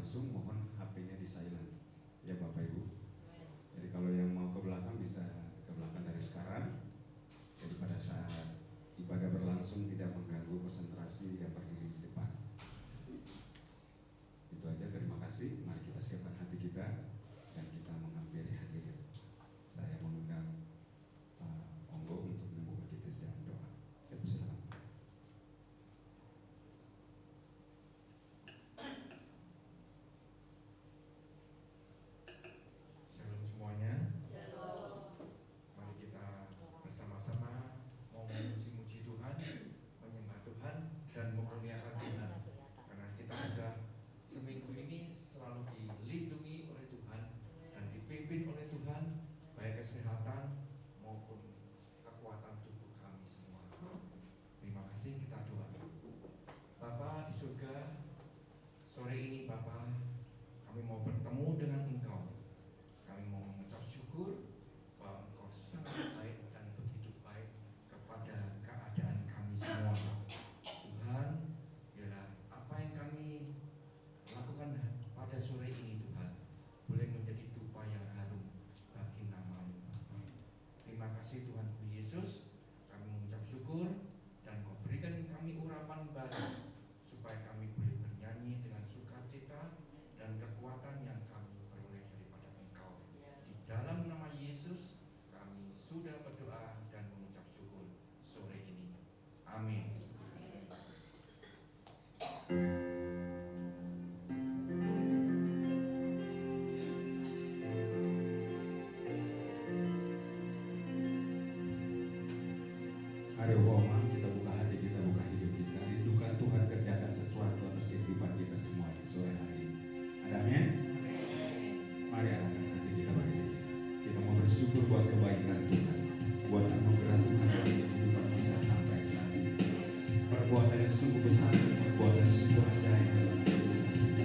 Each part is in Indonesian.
berlangsung, mohon HP-nya di silent ya Bapak Ibu. Jadi kalau yang mau ke belakang bisa ke belakang dari sekarang. Jadi pada saat ibadah berlangsung tidak mengganggu konsentrasi yang berdiri di depan. Itu aja, terima kasih. Mari kita siapkan hati kita dan kita menghampiri hadirin. Saya mengundang Onggo untuk membuka kita dalam doa. Saya persilakan. Shalom semuanya. Mari kita bersama-sama mau memuji-muji Tuhan, menyembah Tuhan dan memuliakan Tuhan. Karena kita sudah seminggu ini selalu dilindungi oleh Tuhan dan dipimpin oleh Tuhan, baik kesehatan maupun kekuatan tubuh kami semua. Terima kasih, kita doa. Bapa di surga, sore ini Bapa, kami mau bertemu dengan Engkau. Kami mau mengucap syukur bahwa Engkau sangat baik dan begitu baik kepada keadaan kami semua. Tuhan, biarlah apa yang kami lakukan pada sore ini Tuhan boleh menjadi dupa yang harum bagi nama-Mu Bapa. Terima kasih Tuhan Yesus, kami mengucap syukur dan Kau berikan kami urapan baru supaya kami boleh bernyanyi dengan sukacita dan kekuatan yang kami peroleh daripada Engkau. Di dalam nama Yesus kami sudah berdoa dan mengucap syukur sore ini. Amin. Mari Roma, kita buka hati kita, buka hidup kita. Rindukan Tuhan kerjakan sesuatu atas kehidupan kita semua di sore hari ini. Ada amin? Mari arahkan hati kita bagi Dia. Kita mau bersyukur buat kebaikan Tuhan, buat anugerah Tuhan dalam kehidupan kita sampai saat ini. Perbuatan yang sungguh besar, perbuatan yang sungguh ajaib dalam kehidupan kita.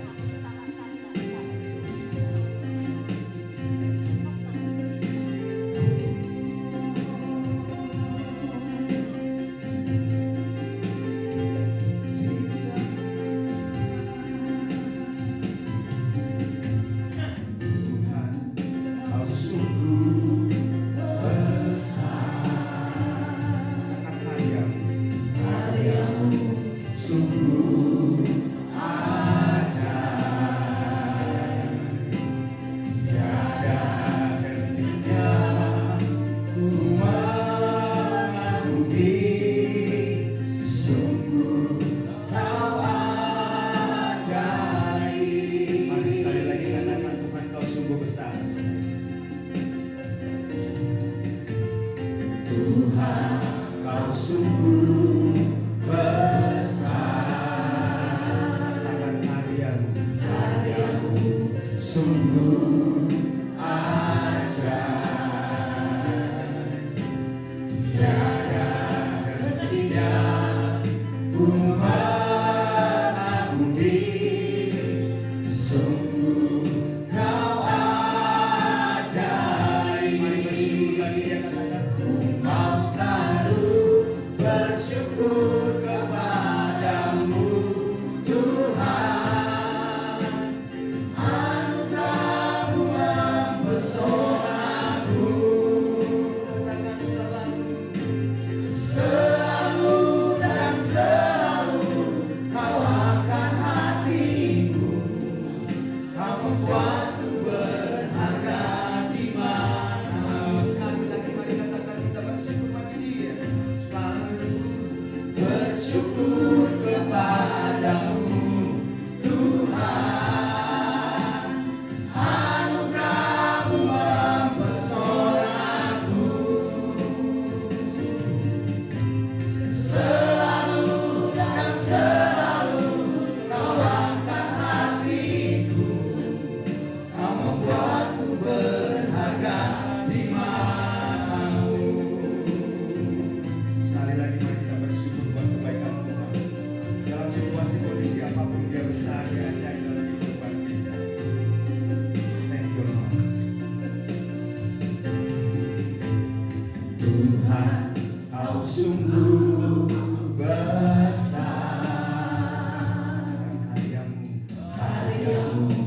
Karyamu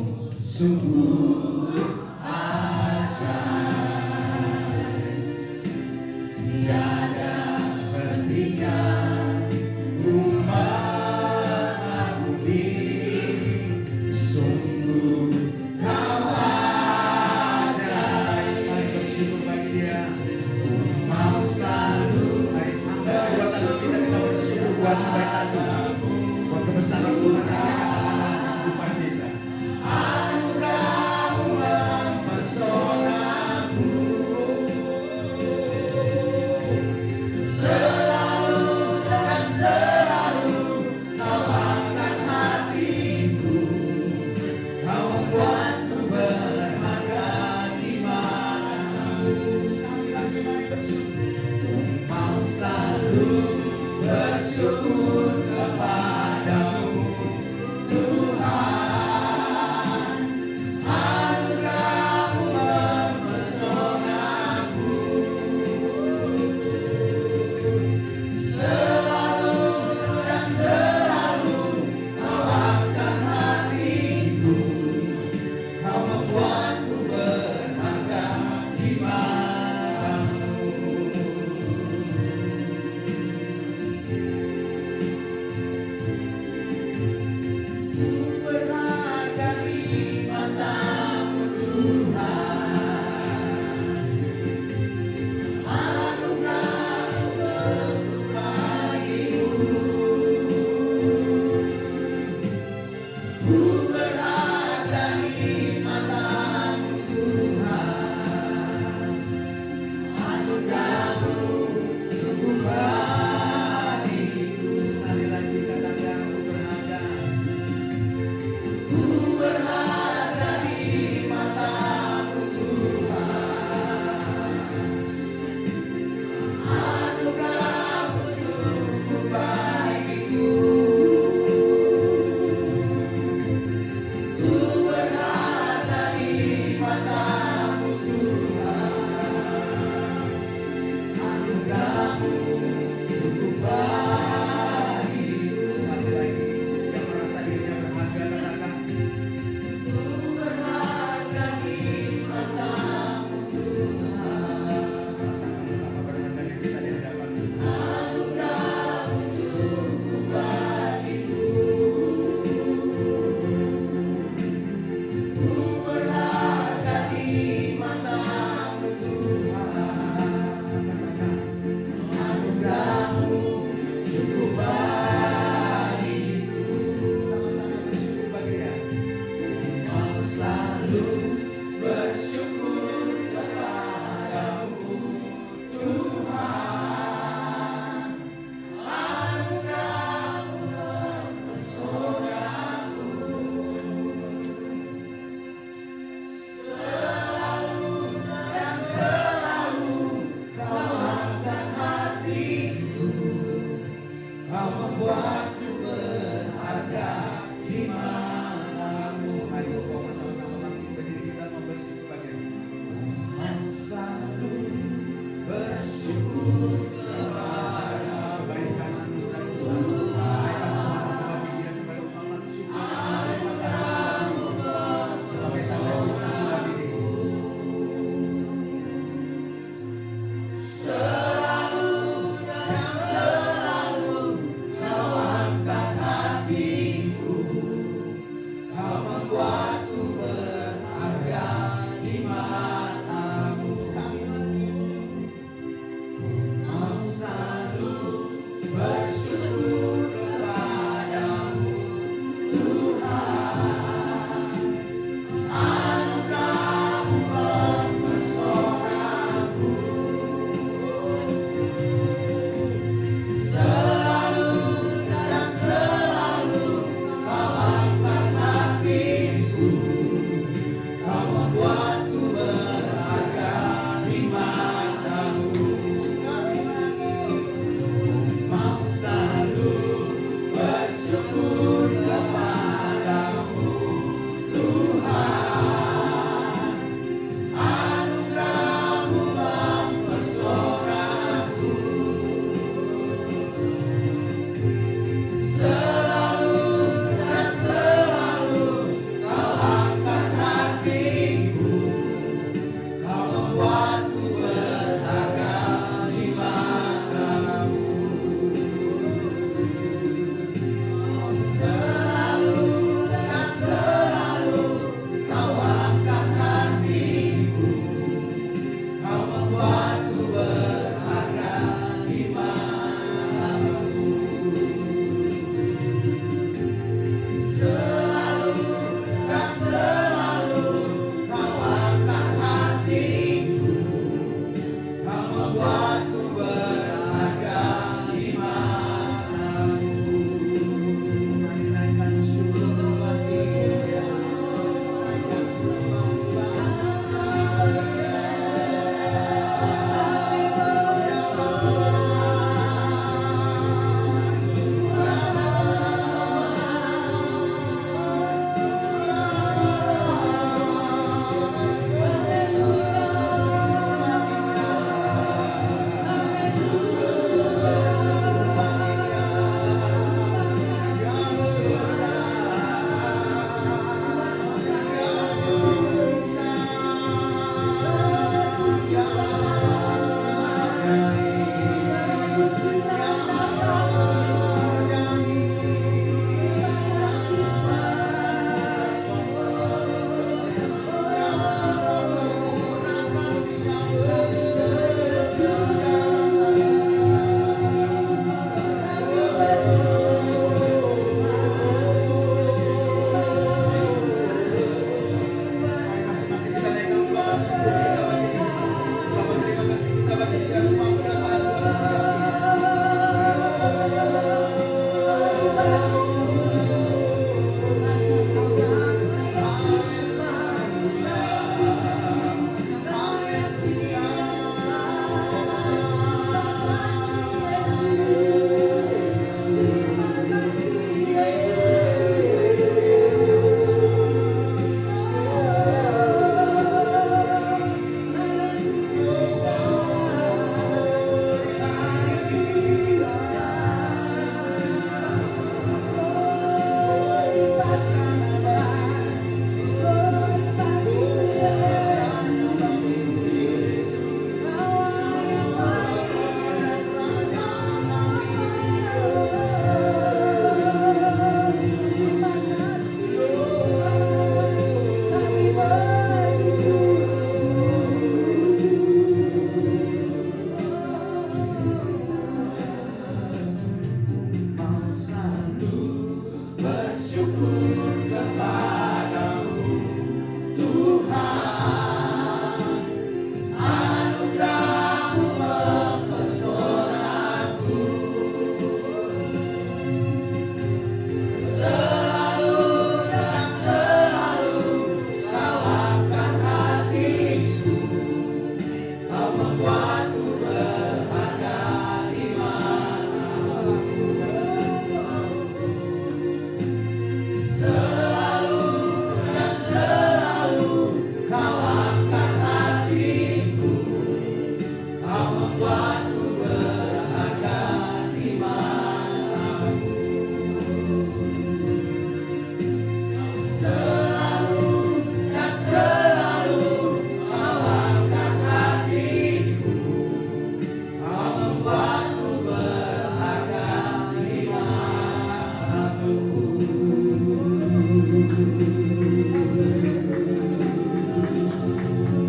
Buat kebesaran Tuhan dalam kehidupan kita. Anugerah-Mu mempesonaku, selalu dan selalu Kau angkat hatiku, Kau membuatku berharga di mana-Mu. Sekali lagi mari bersyukur. Mau selalu bersyukur kepadamu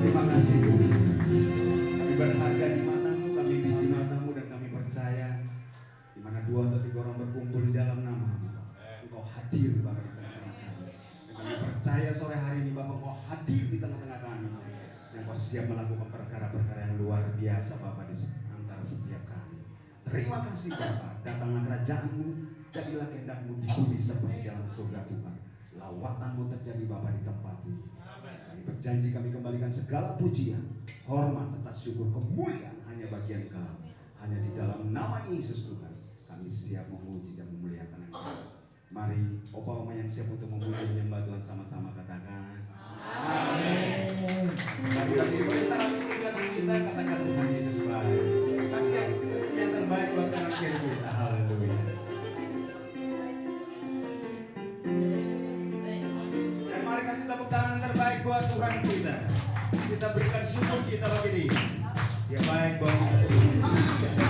Terima kasih Tuhan. Kami berharga di matamu, kami biji matamu, dan kami percaya di mana 2 atau 3 orang berkumpul di dalam namamu, Engkau hadir Bapa di tengah-tengah kami. Dan kami percaya sore hari ini Bapa Engkau hadir di tengah-tengah kami. Dan Engkau siap melakukan perkara-perkara yang luar biasa Bapa di antara setiap kami. Terima kasih Bapa, datanglah kerajaanmu, jadilah kehendakmu di bumi seperti dalam surga Tuhan. Lawatanmu terjadi Bapa di tempat ini. Kami berjanji kami kembalikan segala pujian, hormat, serta syukur, kemuliaan hanya bagi Engkau. Hanya di dalam nama Yesus Tuhan kami siap memuji dan memuliakan Engkau. Mari opa-oma yang siap untuk memuji menyembah Tuhan sama-sama katakan amin. Sekali lagi boleh salam kita katakan Tuhan Yesus baik. Kasih yang terbaik buat kanan kiri kita. Haleluya. Dan mari kasih tepuk tangan terbaik buat Tuhan kita. Kita berikan syukur kita bagi Dia. Dia baik buat kita semua. Haleluya.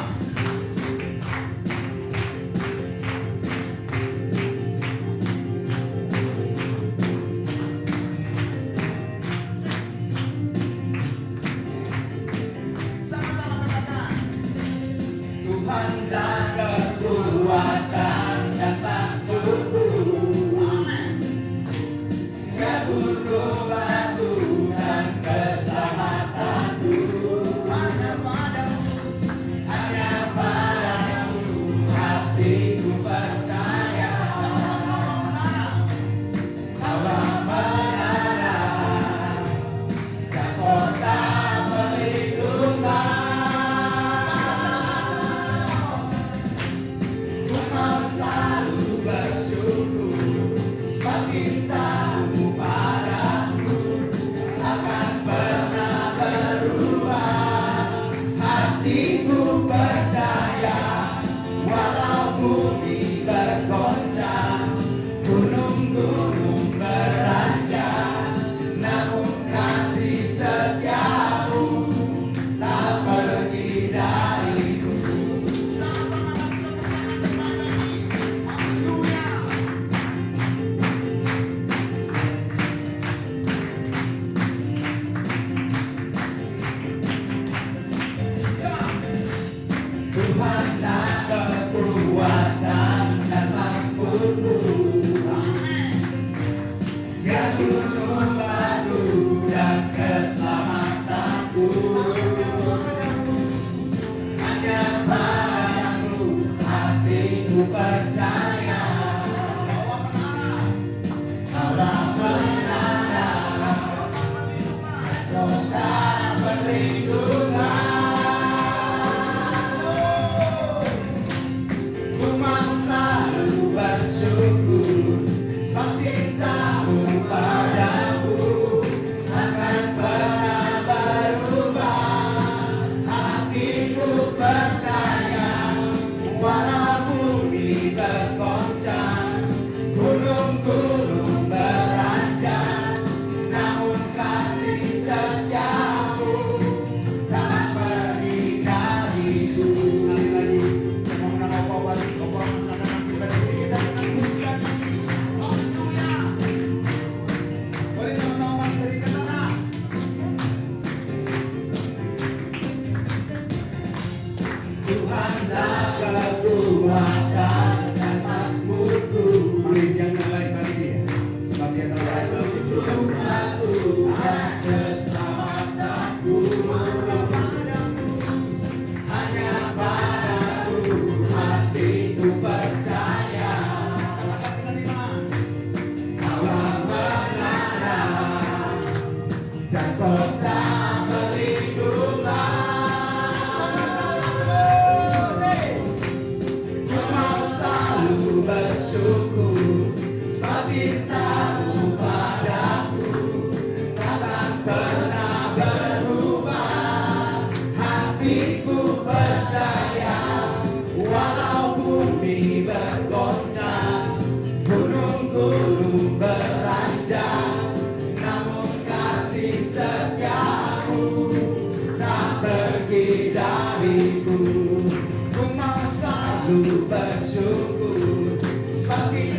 Cintamu pada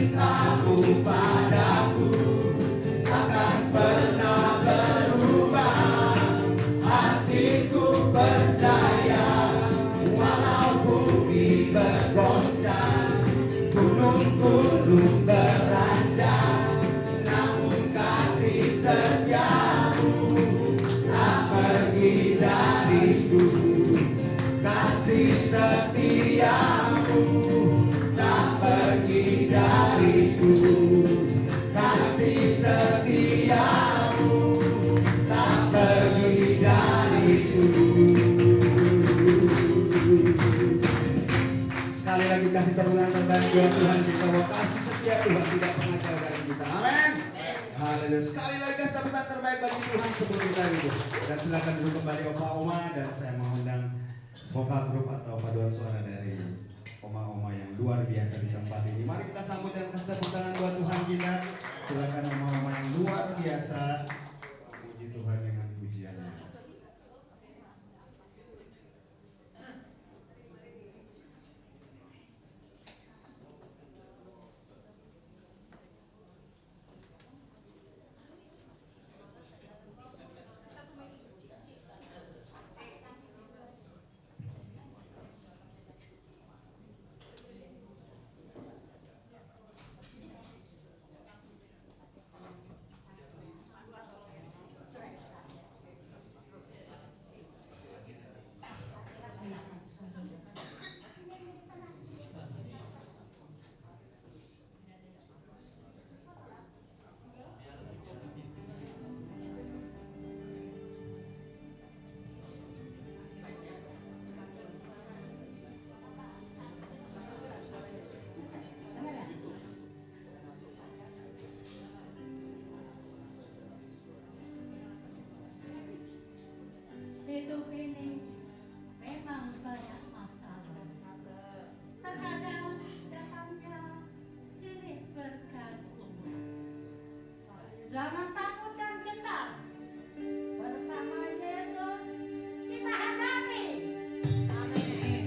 cintamu padaku takkan pernah berubah. Hatiku percaya walau bumi bergoncang, gunung-gunung beranjak, namun kasih setiamu tak pergi dariku. Kasih setiamu tak pergi dariku. Kasih setiamu tak pergi dariku. Sekali lagi kasih tepuk tangan terbaik buat Tuhan kita, bahwa kasih setia Tuhan tidak pernah jauh dari kita. Amin. Haleluya. Sekali lagi kasih tepuk tangan terbaik bagi Tuhan sebelum kita hidup. Dan silakan dulu kembali Oma-Oma, dan saya mengundang vokal grup atau paduan suara dari Oma-Oma yang luar biasa di tempat ini. Mari kita sambut dan kasih tepuk tangan buat Tuhan kita. Silakan Oma-Oma yang luar biasa, puji Tuhan dengan pujiannya. Hidup ini memang banyak masalah. Terkadang datangnya silih bergantung. Jangan takut dan gentar. Bersama Yesus kita hadapi. Amin.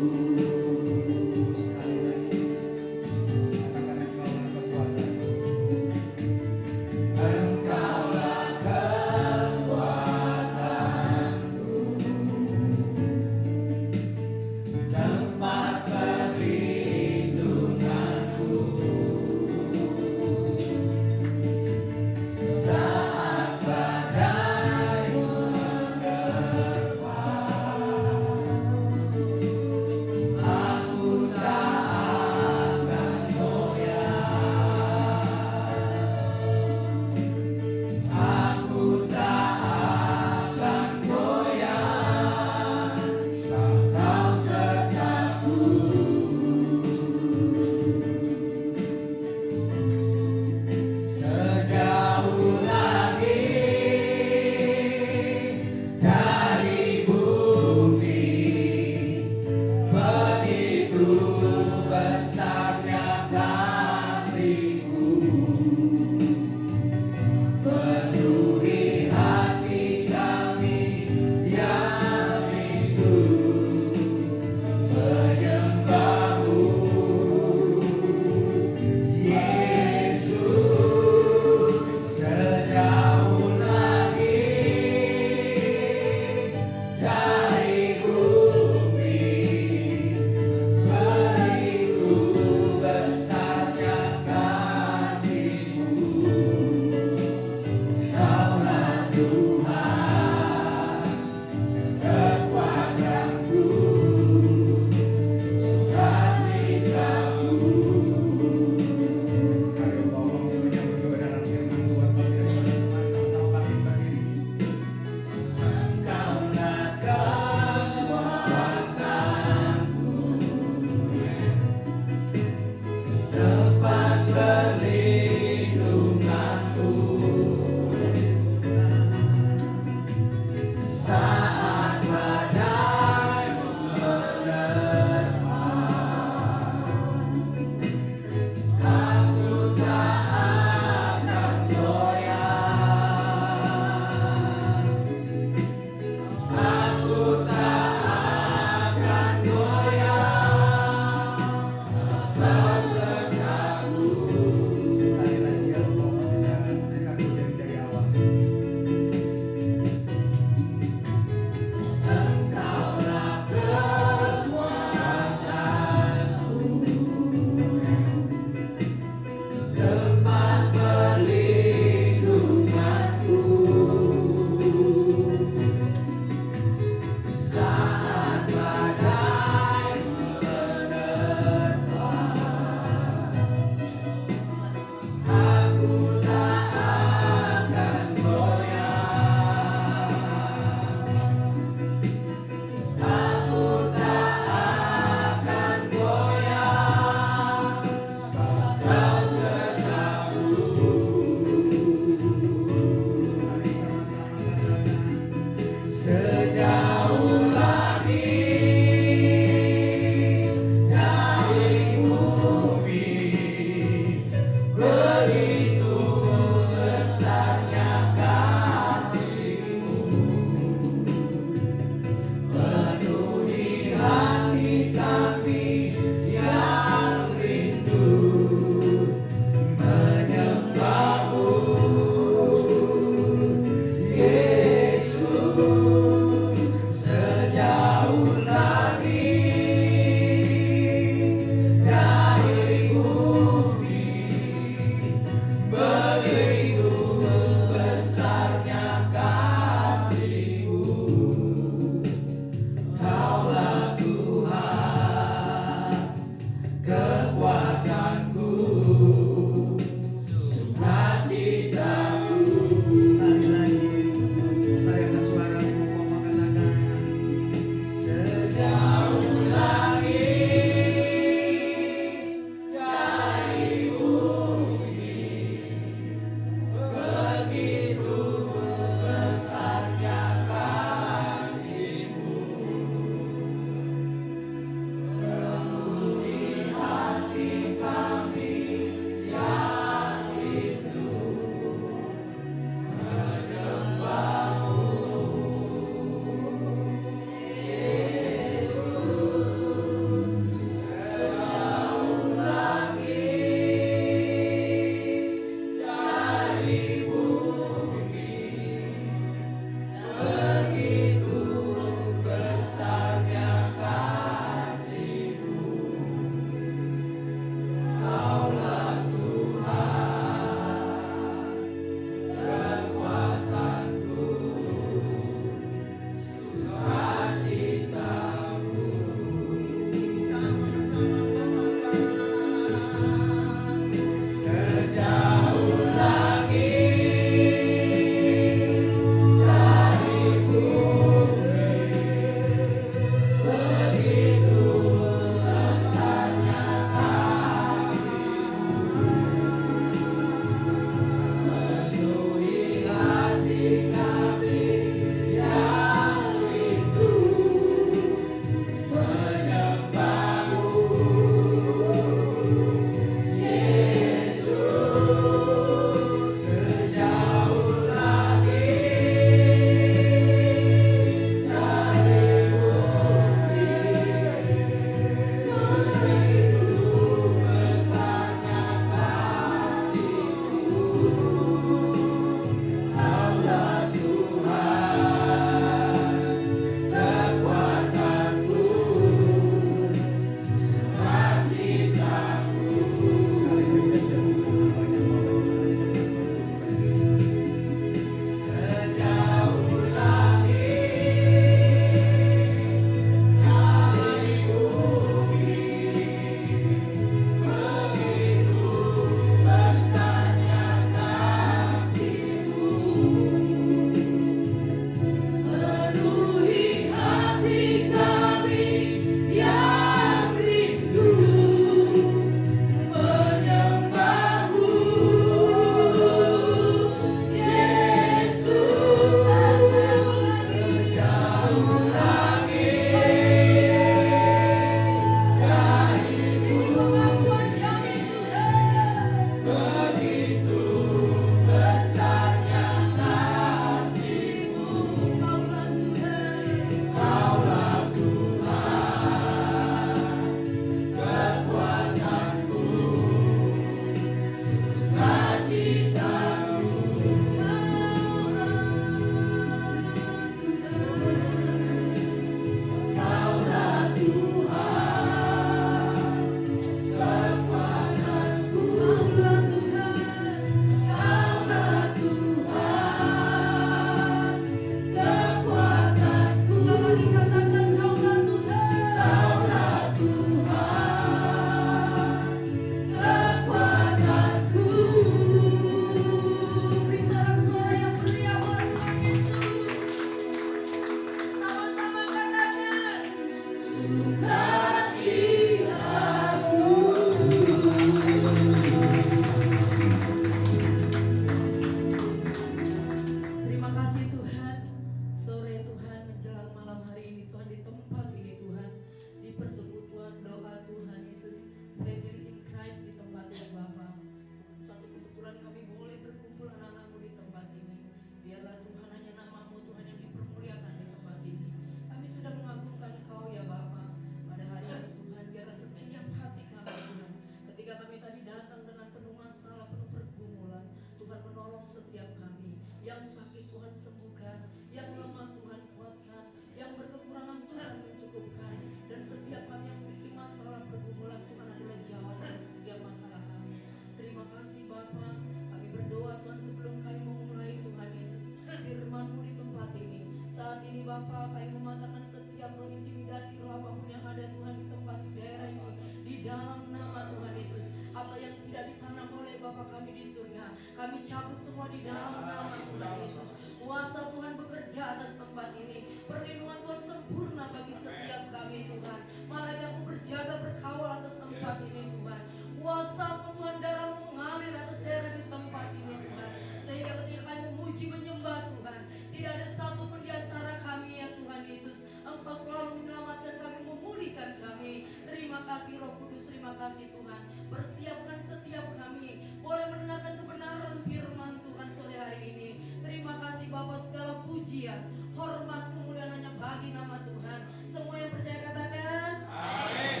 Bapa, kami mematahkan setiap roh intimidasi, roh apapun yang ada Tuhan di tempat di daerah ini, di dalam nama Tuhan Yesus. Apa yang tidak ditanam oleh Bapa kami di surga, kami cabut semua di dalam nama Tuhan Yesus. Kuasa Tuhan bekerja atas tempat ini, perlindungan Tuhan sempurna bagi setiap kami Tuhan. Malaikat-Mu berjaga berkawal atas tempat ini Tuhan. Kuasa-Mu Tuhan, darah-Mu mengalir atas daerah di tempat ini Tuhan. Sehingga ketika kami memuji menyembah Tuhan, tidak ada satu pun di antara kami ya Tuhan Yesus. Engkau selalu menyelamatkan kami, memulihkan kami. Terima kasih Roh Kudus, terima kasih Tuhan. Persiapkan setiap kami boleh mendengarkan kebenaran firman Tuhan sore hari ini. Terima kasih Bapa, segala pujian, hormat, kemuliaan hanya bagi nama Tuhan. Semua yang percaya katakan amin.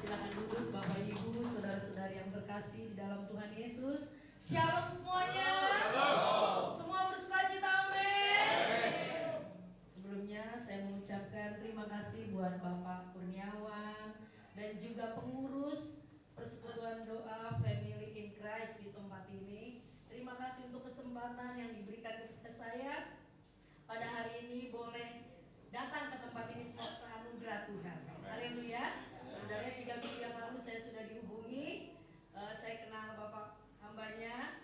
Silakan duduk Bapak Ibu, saudara-saudari yang terkasih di dalam Tuhan Yesus. Shalom semuanya. Semua bersukacita, amin. Sebelumnya saya mengucapkan terima kasih buat Bapak Kurniawan dan juga pengurus Persekutuan Doa Family in Christ di tempat ini. Terima kasih untuk kesempatan yang diberikan kepada saya pada hari ini boleh datang ke tempat ini sebagai anugerah Tuhan. Haleluya. Sebenarnya 3 minggu yang lalu saya sudah dihubungi. Saya kenal Bapak hambanya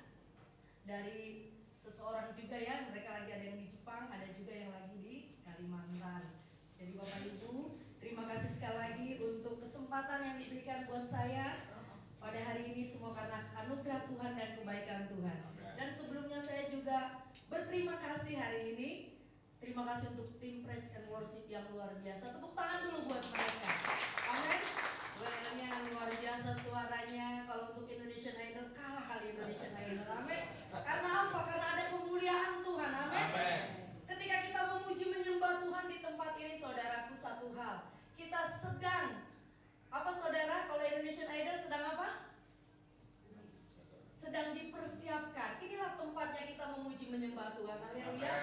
dari seseorang juga ya. Mereka lagi ada yang di Jepang, ada juga yang lagi di Kalimantan. Jadi Bapak Ibu, terima kasih sekali lagi untuk kesempatan yang diberikan buat saya pada hari ini, semua karena anugerah Tuhan dan kebaikan Tuhan. Dan sebelumnya saya juga berterima kasih hari ini. Terima kasih untuk tim Praise and Worship yang luar biasa. Tepuk tangan dulu buat mereka. Amin. WR-nya luar biasa suaranya. Kalau untuk Indonesian Idol kalah kali Indonesian Idol. Amin. Karena apa? Karena ada kemuliaan Tuhan. Amin. Ketika kita memuji menyembah Tuhan di tempat ini, saudaraku, satu hal, kita sedang apa saudara? Kalau Indonesian Idol sedang apa? Sedang dipersiapkan. Inilah tempatnya kita memuji menyembah Tuhan. Haleluya.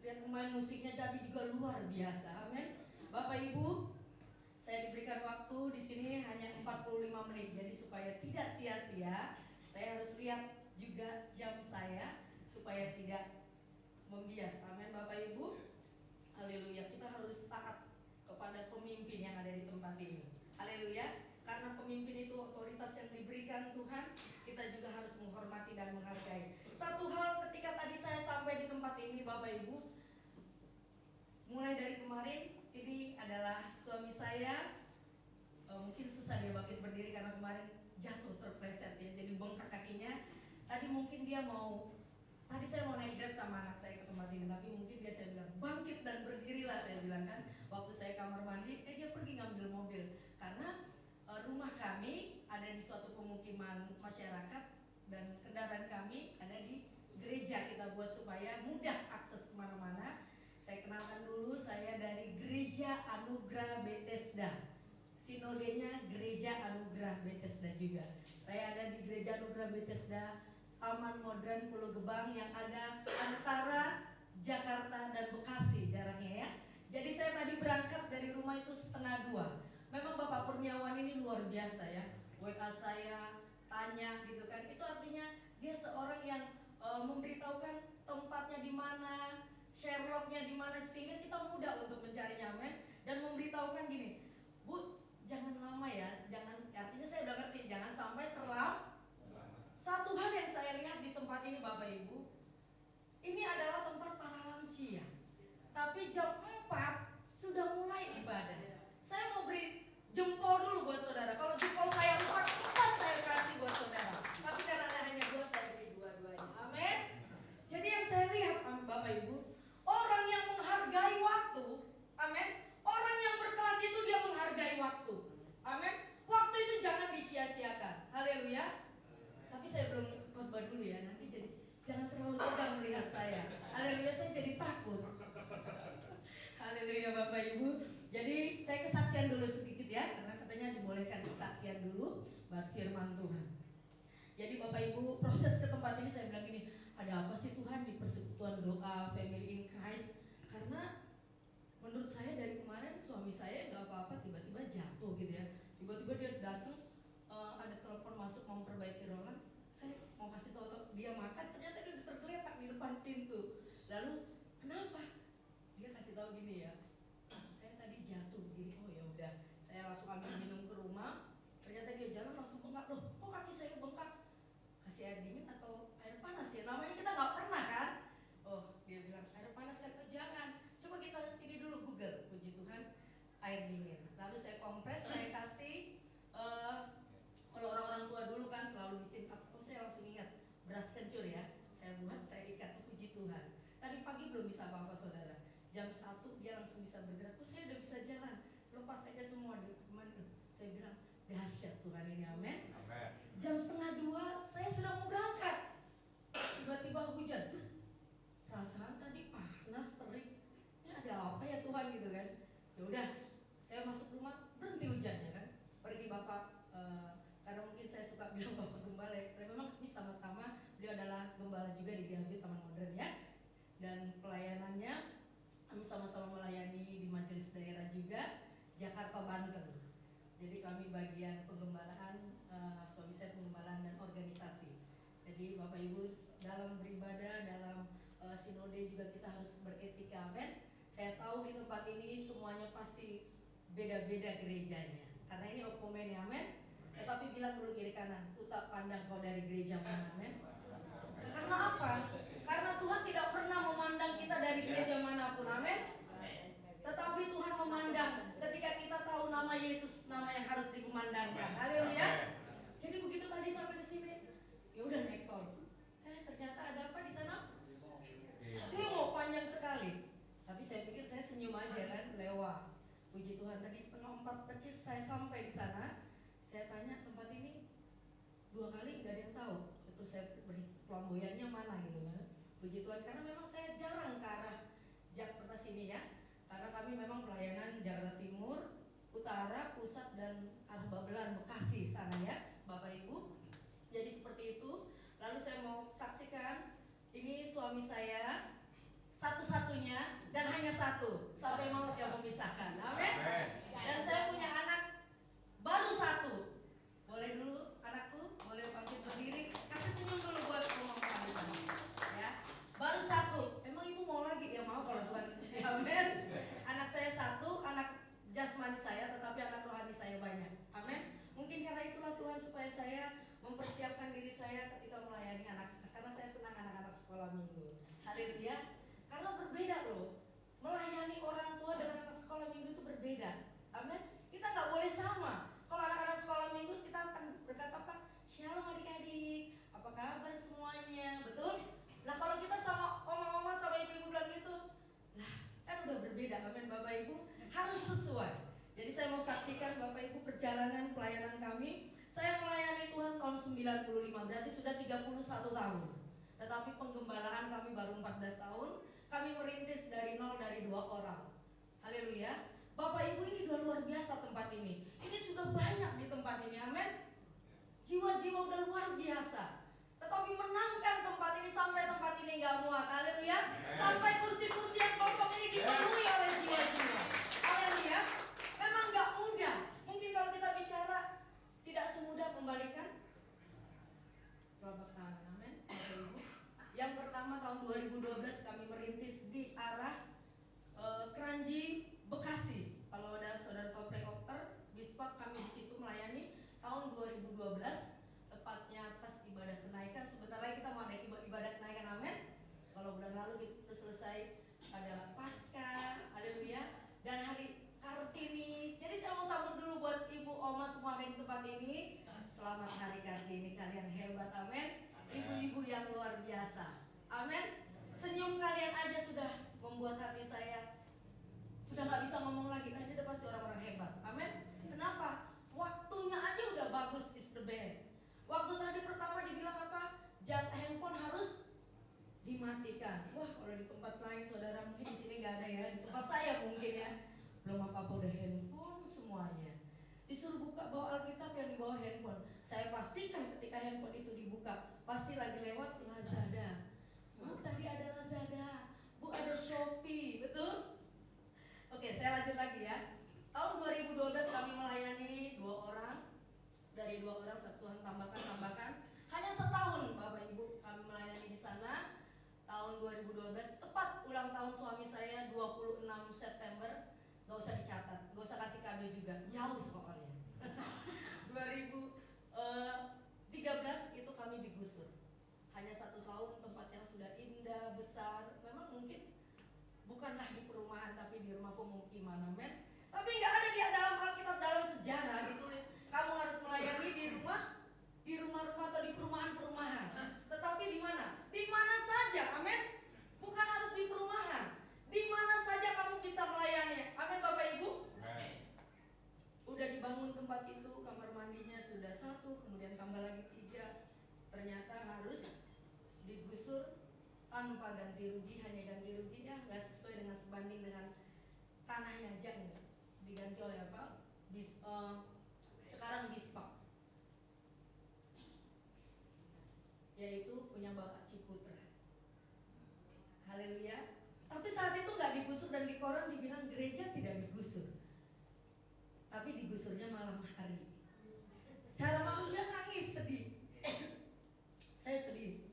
Lihat pemain musiknya jadi juga luar biasa. Amin. Bapak Ibu, saya diberikan waktu di sini hanya 45 menit. Jadi supaya tidak sia-sia, saya harus lihat juga jam saya supaya tidak membias. Amin Bapak Ibu. Haleluya. Kita harus taat kepada pemimpin yang ada di tempat ini. Haleluya. Karena pemimpin itu otoritas yang diberikan Tuhan, kita juga harus menghormati dan menghargai. Satu hal ketika tadi saya sampai di tempat ini Bapak Ibu, mulai dari kemarin, ini adalah suami saya. Mungkin susah dia bangkit berdiri karena kemarin jatuh terpleset ya, jadi bengkak kakinya. Tadi mungkin dia tadi saya mau naik Grab sama anak saya ke tempat ini, tapi mungkin saya bilang bangkit dan berdirilah, saya bilang kan. Waktu saya kamar mandi, dia pergi ngambil mobil karena rumah kami ada di suatu pemukiman masyarakat dan kendaraan kami ada di gereja. Kita buat supaya mudah akses kemana-mana. Saya kenalkan dulu, saya dari Gereja Anugerah Bethesda. Sinodenya Gereja Anugerah Bethesda juga. Saya ada di Gereja Anugerah Bethesda Taman Modern Pulau Gebang yang ada antara Jakarta dan Bekasi jaraknya ya. Jadi saya tadi berangkat dari rumah itu 1:30. Memang Bapak Kurniawan ini luar biasa ya. WA saya tanya gitu kan. Itu artinya dia seorang yang memberitahukan tempatnya di mana, Sherlocknya di mana, sehingga kita mudah untuk mencarinya, men. Dan memberitahukan gini, Bu, jangan lama ya, artinya saya udah ngerti, jangan sampai terlambat. Satu hal yang saya lihat di tempat ini Bapak Ibu, ini adalah tempat para lansia. Tapi jam 4 sudah mulai ibadah. Saya mau beri jempol dulu buat saudara. Kalau jempol saya 4 saya kasih buat saudara. Tapi karena hanya 2 saya beri dua-duanya. Amin. Jadi yang saya lihat Bapak Ibu, orang yang menghargai waktu, amin. Orang yang berkelas itu dia menghargai waktu, amin. Waktu itu jangan disia-siakan. Haleluya. Tapi saya belum khotbah dulu ya, nanti jadi jangan terlalu tegang melihat saya. Haleluya, saya jadi takut. Haleluya Bapak Ibu. Jadi saya kesaksian dulu sedikit ya, karena katanya dibolehkan kesaksian dulu baru firman Tuhan. Jadi Bapak Ibu, proses ke tempat ini saya bilang gini, ada apa sih Tuhan di Persekutuan Doa Family in Christ? Karena menurut saya dari kemarin suami saya nggak apa-apa, tiba-tiba jatuh gitu ya. Tiba-tiba dia datang, ada telepon masuk mau memperbaiki Roland. Saya mau kasih tahu dia makan, ternyata dia udah tergeletak di depan pintu. Lalu kenapa? kalau gini ya, saya tadi jatuh begini, oh ya udah, saya langsung ambil minum ke rumah. Ternyata dia jalan langsung bengkak, loh kok kaki saya bengkak? Kasih air dingin atau air panas ya? Namanya kita nggak pernah kan? Oh dia bilang air panas kan? Oh, jangan, coba kita ini dulu Google, puji Tuhan, air dingin. Lalu saya kompres, saya kasih. Kalau orang-orang tua dulu kan selalu bikin apa? Oh saya langsung ingat beras kencur ya. Saya buat, saya ikat, puji Tuhan. Tadi pagi belum bisa apa-apa saudara. Jam 1 dia langsung bisa bergerak. Oh saya udah bisa jalan. Lepas aja semua di kemana? Saya bilang dahsyat Tuhan ini, amin. Jam 1:30 saya sudah mau berangkat. Tiba-tiba hujan. Perasaan tadi panas terik. Ini ada apa ya Tuhan gitu kan? Ya udah, saya masuk rumah berhenti hujannya kan. Pergi bapak. Karena mungkin saya suka bilang bapak gembala ya, karena memang kami sama-sama, beliau adalah gembala juga di GHB Taman Modern ya. Dan pelayanannya kami sama-sama melayani di majelis daerah juga Jakarta Banten. Jadi kami bagian penggembalaan, suami saya penggembalaan dan organisasi. Jadi Bapak Ibu dalam beribadah, dalam sinode juga kita harus beretika, amin. Saya tahu di tempat ini semuanya pasti beda-beda gerejanya, karena ini okumene, amin. Tetapi bilang dulu kiri kanan, ku tak pandang kau dari gereja mana, amin. Karena apa? Karena Tuhan tidak pernah memandang kita dari gereja manapun, amin. Tetapi Tuhan memandang ketika kita tahu nama Yesus, nama yang harus dikumandangkan. Haleluya. Jadi begitu tadi sampai ke sini, ya udah naik tol. Ternyata ada apa di sana? Demo panjang sekali. Tapi saya pikir saya senyum aja kan, lewat. Puji Tuhan, tadi 3:30 persis saya sampai di sana. Saya tanya tempat ini 2 kali nggak ada yang tahu. Itu saya beri flamboyannya mana gitu kan. Puji Tuhan, karena memang saya jarang ke arah Jakarta sini ya. Karena kami memang pelayanan Jakarta Timur, Utara, Pusat, dan arah Babelan, Bekasi sana ya Bapak Ibu. Jadi seperti itu. Lalu saya mau saksikan, ini suami saya satu-satunya dan hanya satu sampai maut yang memisahkan, amin. Dan saya punya anak baru 1. Boleh dulu anakku, boleh bangkit berdiri, kasih senyum dulu buat ngomong ya. Baru 1. Emang ibu mau lagi? Ya mau kalau Tuhan kasih, amin. Anak saya 1, anak jasmani saya, tetapi anak rohani saya banyak, amin. Mungkin karena itulah Tuhan supaya saya mempersiapkan diri saya ketika melayani anak-anak, karena saya senang anak-anak sekolah minggu. Haleluya. Karena berbeda loh, melayani orang tua dengan anak sekolah minggu itu berbeda, amin. Kita nggak boleh sama. Kalau anak-anak sekolah minggu kita akan berkata apa? Shalom adik-adik, apa kabar semuanya, betul? Nah kalau kita sama oma-oma sama ibu-ibu bilang gitu, lah kan udah berbeda, amin Bapak Ibu. Harus sesuai. Jadi saya mau saksikan Bapak Ibu perjalanan pelayanan kami. Saya melayani Tuhan tahun 95, berarti sudah 31 tahun. Tetapi penggembalaan kami baru 14 tahun. Kami merintis dari 0, dari 2 orang. Haleluya. Bapak Ibu, ini udah luar biasa tempat ini. Ini sudah banyak di tempat ini, amin. Jiwa-jiwa udah luar biasa. Tetapi menangkan tempat ini sampai tempat ini gak muat, haleluya. Sampai kursi-kursi yang kosong ini dipenuhi oleh jiwa-jiwa, haleluya. Memang gak mudah. Mungkin kalau kita bicara tidak semudah kembalikan telapak tangan, amin. Bapak Ibu, yang pertama tahun 2012 kami merintis di arah Kranji, Bekasi. Kalau ada saudara tahu Playopter, Bispak, kami di situ melayani tahun 2012, tepatnya pas ibadah kenaikan. Sebentar lagi kita mau ada ibadah kenaikan, amin. Kalau bulan lalu kita selesai ada Paskah, haleluya, dan hari Kartini. Jadi saya mau sambut dulu buat ibu, oma semua yang di tempat ini. Selamat hari Kartini, kalian hebat, amin. Ibu-ibu yang luar biasa, amin. Senyum kalian aja sudah membuat hati saya sudah nggak bisa ngomong lagi. Ini udah pasti orang-orang hebat, amin. Kenapa? Waktunya aja udah bagus, is the best. Waktu tadi pertama dibilang apa? Handphone harus dimatikan. Wah, kalau di tempat lain saudara mungkin di sini nggak ada ya. Di tempat saya mungkin ya. Belum apa-apa udah handphone semuanya. Disuruh buka bawa Alkitab yang di bawah handphone. Saya pastikan ketika handphone itu dibuka, pasti lagi lewat Lazada. Bu, tadi ada Lazada. Bu, ada Shopee, betul? Oke, saya lanjut lagi ya. Tahun 2012 kami melayani 2 orang. Dari 2 orang Tuhan tambahkan. Hanya setahun Bapak Ibu kami melayani di sana. Tahun 2012 tepat ulang tahun suami saya 26 September, nggak usah dicatat, nggak usah kasih kado juga, jauh pokoknya. 2013 itu kami digusur. Hanya 1 tahun, tempat yang sudah indah, besar. Memang mungkin bukanlah di perumahan, tapi di rumah pemukiman, amin. Tapi nggak ada di dalam Alkitab, dalam sejarah ditulis kamu harus melayani di rumah-rumah atau di perumahan-perumahan. Tetapi di mana? Di mana saja, amin. Bukan harus di perumahan. Di mana saja kamu bisa melayani, amin Bapak Ibu. Udah dibangun tempat itu, kamar mandinya sudah 1, kemudian tambah lagi 3. Ternyata harus digusur tanpa ganti rugi, hanya ganti rugi ya nggak sesuai dengan sebanding dengan tanahnya aja enggak. Diganti oleh apa? Sekarang Bispak, yaitu punya Bapak Ciputra. Haleluya. Tapi saat itu nggak digusur dan di koran dibilang gereja tidak digusur, tapi digusurnya malam hari. Secara manusia nangis, sedih. Saya sedih.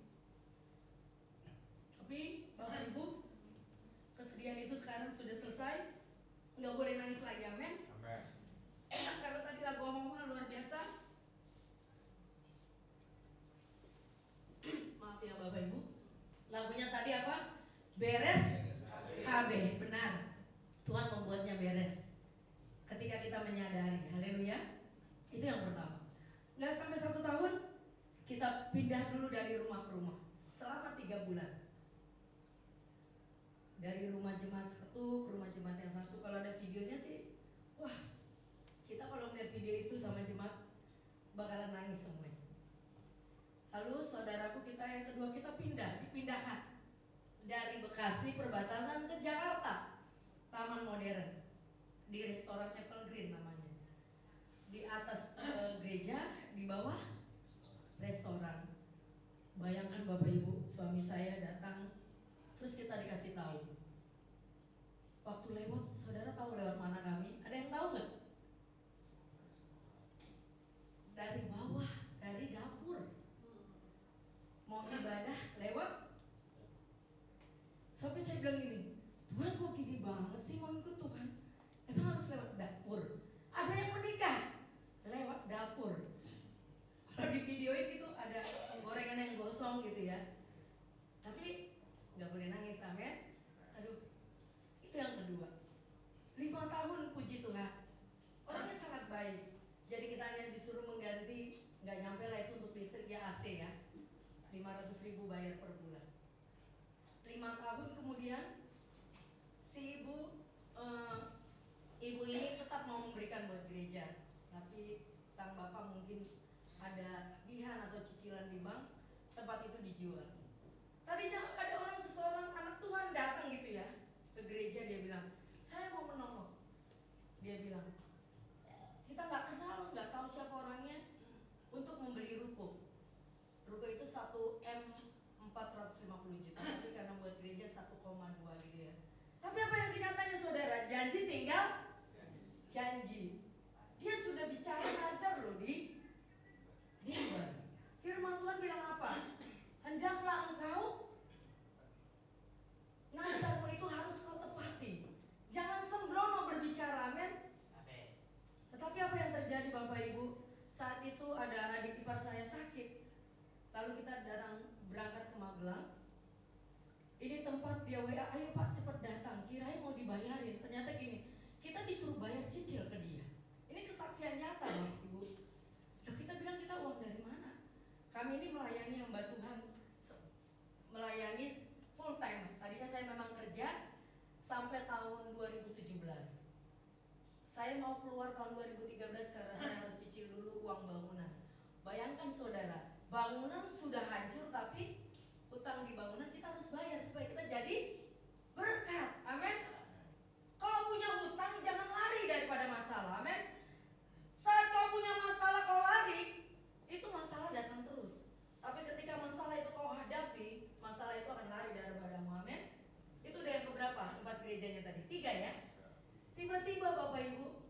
Tapi Bapak Ibu, kesedihan itu sekarang sudah selesai. Nggak boleh nangis lagi, amin. Karena tadi lagu Mama luar biasa. Maaf ya Bapak Ibu. Lagunya tadi apa? Beres KB. Benar. Tuhan membuatnya beres ketika kita menyadari. Haleluya. Itu yang pertama. Nggak sampai 1 tahun, kita pindah dulu dari rumah ke rumah selama 3 bulan. Dari rumah jemaat 1 ke rumah jemaat yang 1. Kalau ada videonya sih, wah, kita kalau melihat video itu sama jemaat bakalan nangis semuanya. Lalu saudaraku kita yang kedua, kita dipindahkan dari Bekasi perbatasan ke Jakarta, Taman Modern, di restoran Apple Green namanya. Di atas gereja, di bawah restoran. Bayangkan Bapak Ibu, suami saya datang, terus kita dikasih tahu. Waktu lewat, saudara tahu lewat mana kami? Ada yang tahu nggak? Dari bawah, dari dapur. Mau ibadah lewat. Sampai saya bilang gini, Tuhan kok gini banget sih mau ikut Tuhan? Emang harus lewat dapur? Ada yang menikah lewat dapur. Kalau di videoin itu ada gorengan yang gosong gitu ya. Tapi nggak boleh nangis, amin. Aduh, itu yang kedua. 5 tahun puji Tuhan, orangnya sangat baik. Jadi kita hanya disuruh mengganti, nggak nyampe lah itu untuk listrik ya AC ya, 500.000 bayar per bulan. 5 tahun kemudian si ibu ini tetap mau memberikan buat gereja, tapi sang bapak mungkin ada tagihan atau cicilan di bank, tempat itu dijual. Tadinya ada seseorang anak Tuhan datang gitu ya ke gereja, dia bilang, saya mau menolong. Dia bilang, kita nggak kenal, nggak tahu siapa orangnya, untuk membeli ruko. Ruko itu 1 M 450 juta, tapi karena buat gereja 1,2 gitu ya. Tapi apa yang kenyataannya saudara? Janji tinggal janji. Dia sudah bicara nazar loh di mimbar. Firman Tuhan bilang apa? Hendaklah engkau nazarmu itu harus kau tepati. Jangan sembrono berbicara, amin. Tetapi apa yang terjadi Bapak Ibu? Saat itu ada adik ipar saya sakit. Lalu kita berangkat ke Magelang. Ini tempat dia WA, ayo Pak cepat datang, kirain mau dibayarin. Ternyata gini, kita disuruh bayar cicil ke dia. Ini kesaksian nyata Bapak Ibu. Loh, kita bilang kita uang dari mana? Kami ini melayani hamba Tuhan, melayani full time. Tadinya saya memang kerja sampai tahun 2017. Saya mau keluar tahun 2013 karena saya harus cicil dulu uang bangunan. Bayangkan saudara, bangunan sudah hancur tapi hutang di bangunan kita harus bayar supaya kita jadi berkat. Amin. Kalau punya hutang jangan lari daripada masalah. Amin. Saat kau punya masalah kau lari, itu masalah datang terus. Tapi ketika masalah itu kau hadapi, masalah itu akan lari daripadamu. Amin. Itu udah yang keberapa? Tempat gerejanya tadi 3 ya. Tiba-tiba Bapak Ibu,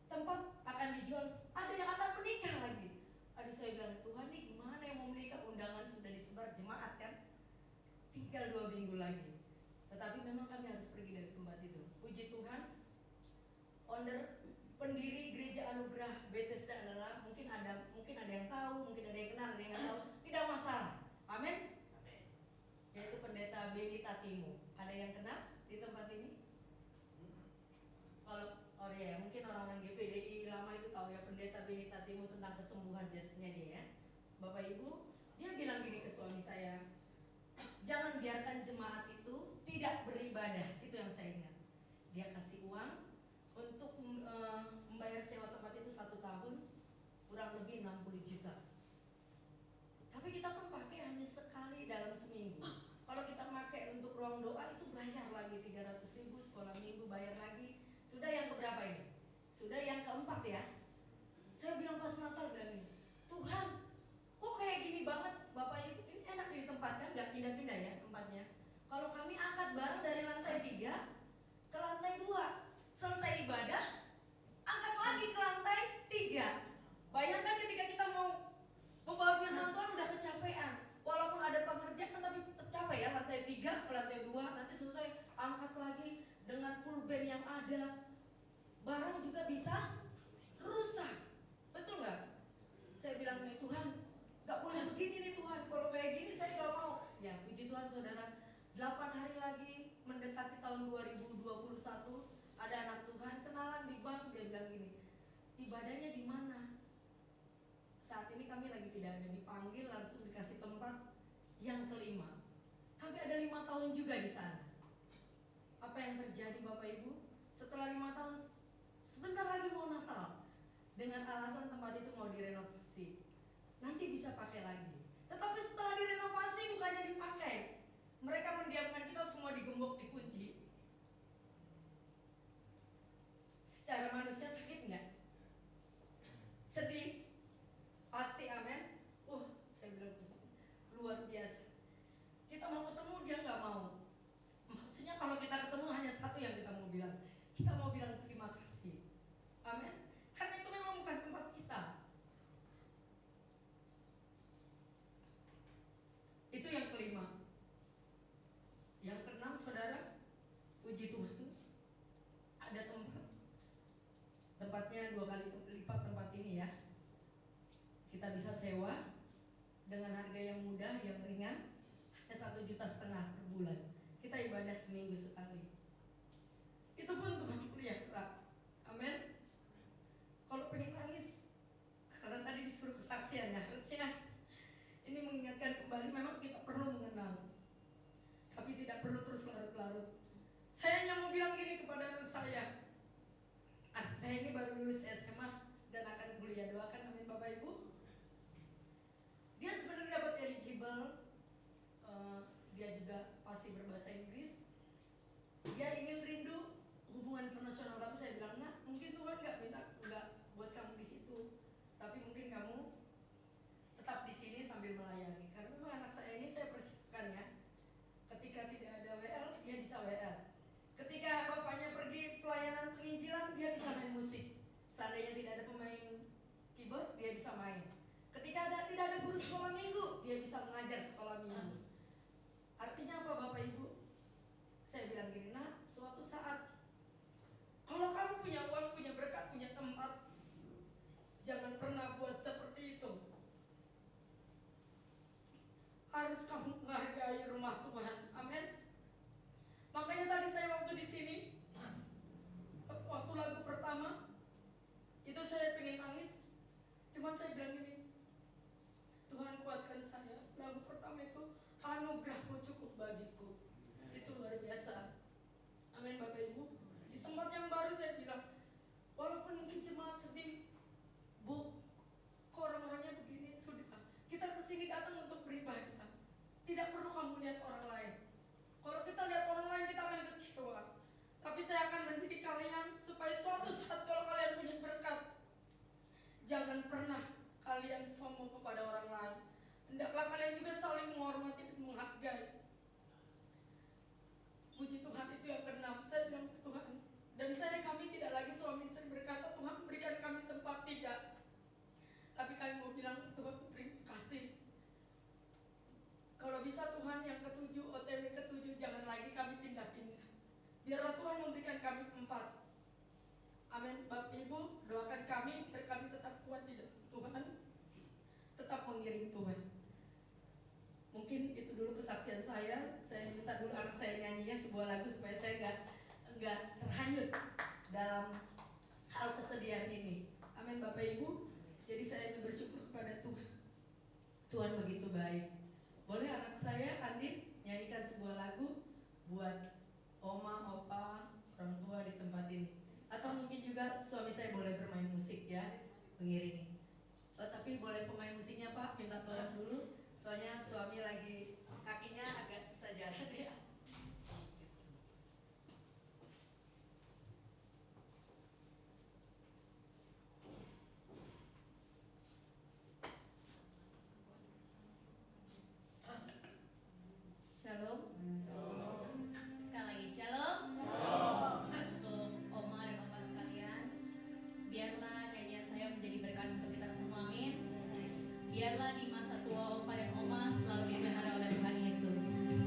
tempat akan dijual, ada yang akan menikah lagi. Aduh, saya bilang, Tuhan nih gimana yang mau menikah? Undangan sudah disebar jemaat kan, tinggal 2 minggu lagi. Tetapi memang kami harus pergi dari tempat itu. Puji Tuhan, owner pendiri Gereja Anugerah Bethesda adalah mungkin ada yang tahu, mungkin ada yang kenal, ada yang nggak tahu, tidak masalah. Amin. Yaitu pendeta Beni Tatimu. Ada yang kenal di tempat ini? Kalau ya mungkin orang-orang GPDI lama itu tahu ya pendeta Beni Tatimu tentang kesembuhan biasanya dia ya. Bapak Ibu, dia bilang gini ke suami saya, jangan biarkan jemaat itu tidak beribadah. Itu yang saya ingat. Dia kasih uang untuk membayar sewa tempat itu 1 tahun, kurang lebih 60 juta. Tapi kita pun pakai hanya sekali dalam seminggu. Kalau kita pakai untuk ruang doa itu bayar lagi 300.000, sekolah minggu bayar lagi. Sudah yang keberapa ini? Sudah yang keempat ya. Saya bilang pas Natal bilang ini, Tuhan, kok kayak gini banget Bapak Ibu? Ini enak di tempat kan, nggak pindah-pindah ya tempatnya. Kalau kami angkat barang dari lantai 3 ke lantai 2, selesai ibadah, angkat lagi ke lantai 3. Bayangkan ketika kita mau membawa firman Tuhan udah kecapean. Walaupun ada pengerjaan tapi tercapai ya, lantai 3 ke lantai 2, nanti selesai angkat lagi dengan full band yang ada. Barang juga bisa rusak. Betul nggak? Saya bilang nih Tuhan, nggak boleh begini nih Tuhan. Kalau kayak gini saya nggak mau. Ya puji Tuhan saudara, 8 hari lagi mendekati tahun 2021, ada anak Tuhan kenalan di bank, dia bilang gini, ibadahnya di mana? Saat ini kami lagi tidak ada, dipanggil langsung dikasih tempat yang kelima. Kami ada 5 tahun juga di sana. Apa yang terjadi Bapak Ibu? Setelah 5 tahun, sebentar lagi mau Natal, dengan alasan tempat itu mau direnovasi, nanti bisa pakai lagi. Tetapi setelah direnovasi bukannya dipakai, mereka mendiamkan kita semua digembok, dikunci. Secara manusia sakit nggak? Sedih? Pasti, amin. Saya bilang luar biasa. Kita mau ketemu dia nggak mau. Maksudnya kalau kita ketemu hanya satu yang kita mau bilang. Kita mau bilang terima kasih. Amin. Karena itu memang bukan tempat kita. Itu yang kelima. Yang keenam saudara, puji Tuhan, ada tempatnya 2 kali lipat tempat ini ya. Kita bisa sewa dengan harga yang mudah, yang ringan, hanya 1,5 juta per bulan. Kita ibadah seminggu sekali. Itu pun Tuhan pelihara. Amin. Kalau pengen nangis, karena tadi disuruh kesaksian ya, harusnya ini mengingatkan kembali, memang kita perlu mengenal, tapi tidak perlu terus larut-larut. Saya hanya mau bilang gini kepada anak saya. Anak saya ini baru lulus SMA dan akan kuliah, doakan amin Bapak Ibu. Dia sebenarnya dapat eligible, dia juga pasti berbahasa Inggris. Dia ingin rindu hubungan internasional, tapi saya bilang nah, mungkin Tuhan nggak buat kamu di situ, tapi mungkin kamu tetap di sini sambil melayani. Karena memang anak saya ini saya persiapkan ya. Ketika tidak ada WL, dia bisa WL. Ketika bapaknya pergi pelayanan penginjilan, dia bisa main musik. Seandainya tidak ada pemain keyboard, dia bisa main. Ketika tidak ada guru sekolah minggu, dia bisa mengajar sekolah minggu. Artinya apa Bapak Ibu? Saya bilang gini, nah suatu saat kalau kamu punya uang, punya berkat, punya tempat, jangan pernah buat seperti itu. Harus kamu menghargai rumah Tuhan. Amin. Makanya tadi saya waktu di sini, waktu lagu pertama itu saya pengen nangis. Cuman saya bilang gini, Tuhan kuatkan saya. Lagu pertama itu anugerahmu cukup bagiku. Itu luar biasa. Amin Bapak Ibu. Di tempat yang baru saya bilang, walaupun mungkin jemaat sedih, Bu, kok orang-orangnya begini, sudah. Kita kesini datang untuk beribadah. Tidak perlu kamu lihat orang lain. Kalau kita lihat orang lain kita akan kecewa. Tapi saya akan mendidik kalian supaya suatu saat kalau kalian punya berkat, jangan pernah kalian sombong kepada orang lain. Hendaklah kalian juga saling menghormati dan menghargai. Puji Tuhan, itu yang keenam. Saya bilang ke Tuhan, dan kami tidak lagi suami istri berkata Tuhan berikan kami tempat, tidak. Tapi kami mau bilang Tuhan terima kasih. Kalau bisa Tuhan yang ke-7, OTW ke-7 jangan lagi kami pindah-pindah. Biarlah Tuhan memberikan kami tempat. Amin. Bapak Ibu, doakan kami biar kami tetap kuat di dalam Tuhan, tetap mengiring Tuhan. Mungkin itu dulu kesaksian saya. Saya minta dulu anak saya nyanyinya sebuah lagu supaya saya enggak terhanyut dalam hal kesedihan ini. Amin Bapak Ibu. Jadi saya ingin bersyukur kepada Tuhan. Tuhan begitu baik. Boleh anak saya Andin nyanyikan sebuah lagu buat oma, opa, orang tua di tempat ini. Atau mungkin juga suami saya boleh bermain musik ya, mengiringi. Tapi boleh pemain musiknya Pak, minta tolong dulu. Soalnya suami lagi kakinya agak susah jalan ya. Shalom. Sekali lagi shalom. Untuk oma dan opa sekalian, biarlah nyanyian saya menjadi berkat untuk kita semua, amin. Biarlah di masa tua opa dan oma selalu dipelihara oleh Tuhan Yesus. Amin.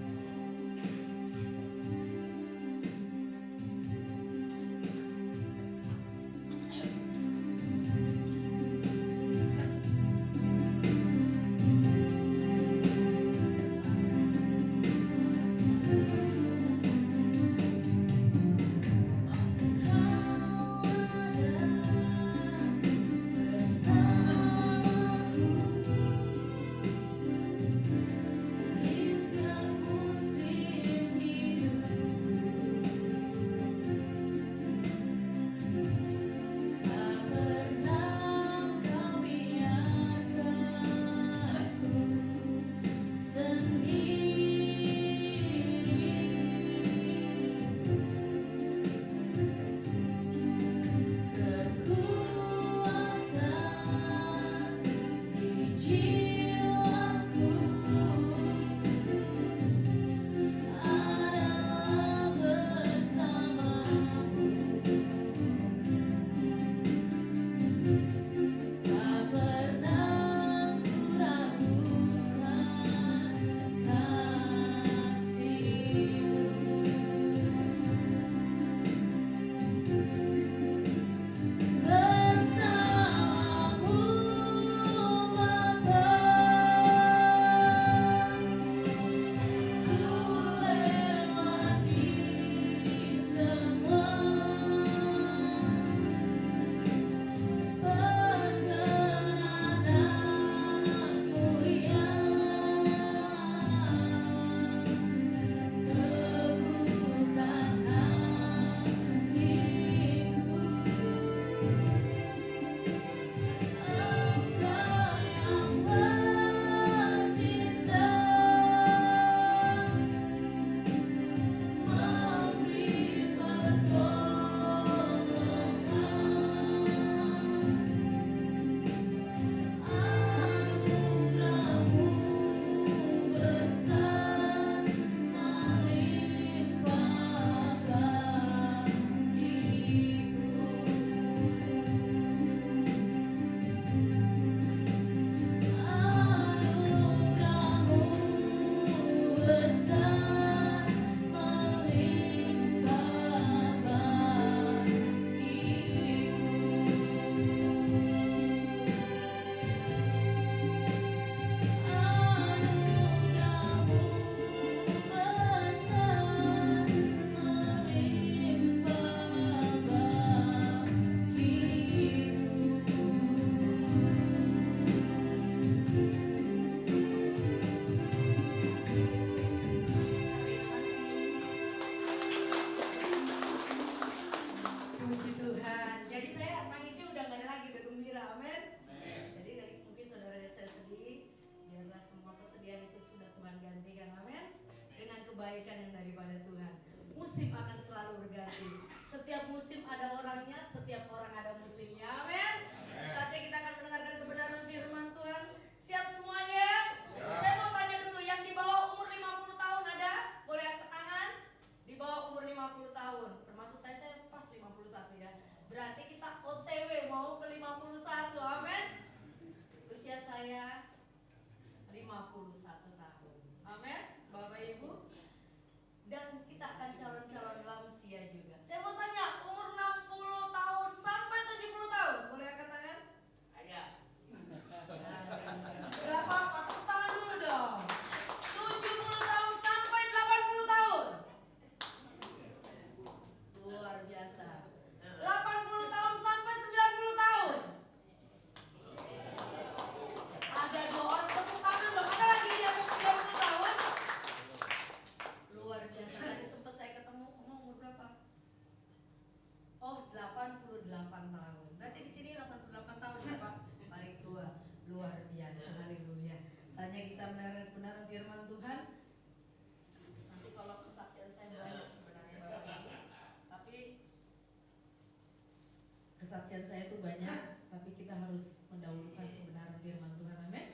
kesaksian saya itu banyak, tapi kita harus mendahulukan kebenaran firman Tuhan. Amin.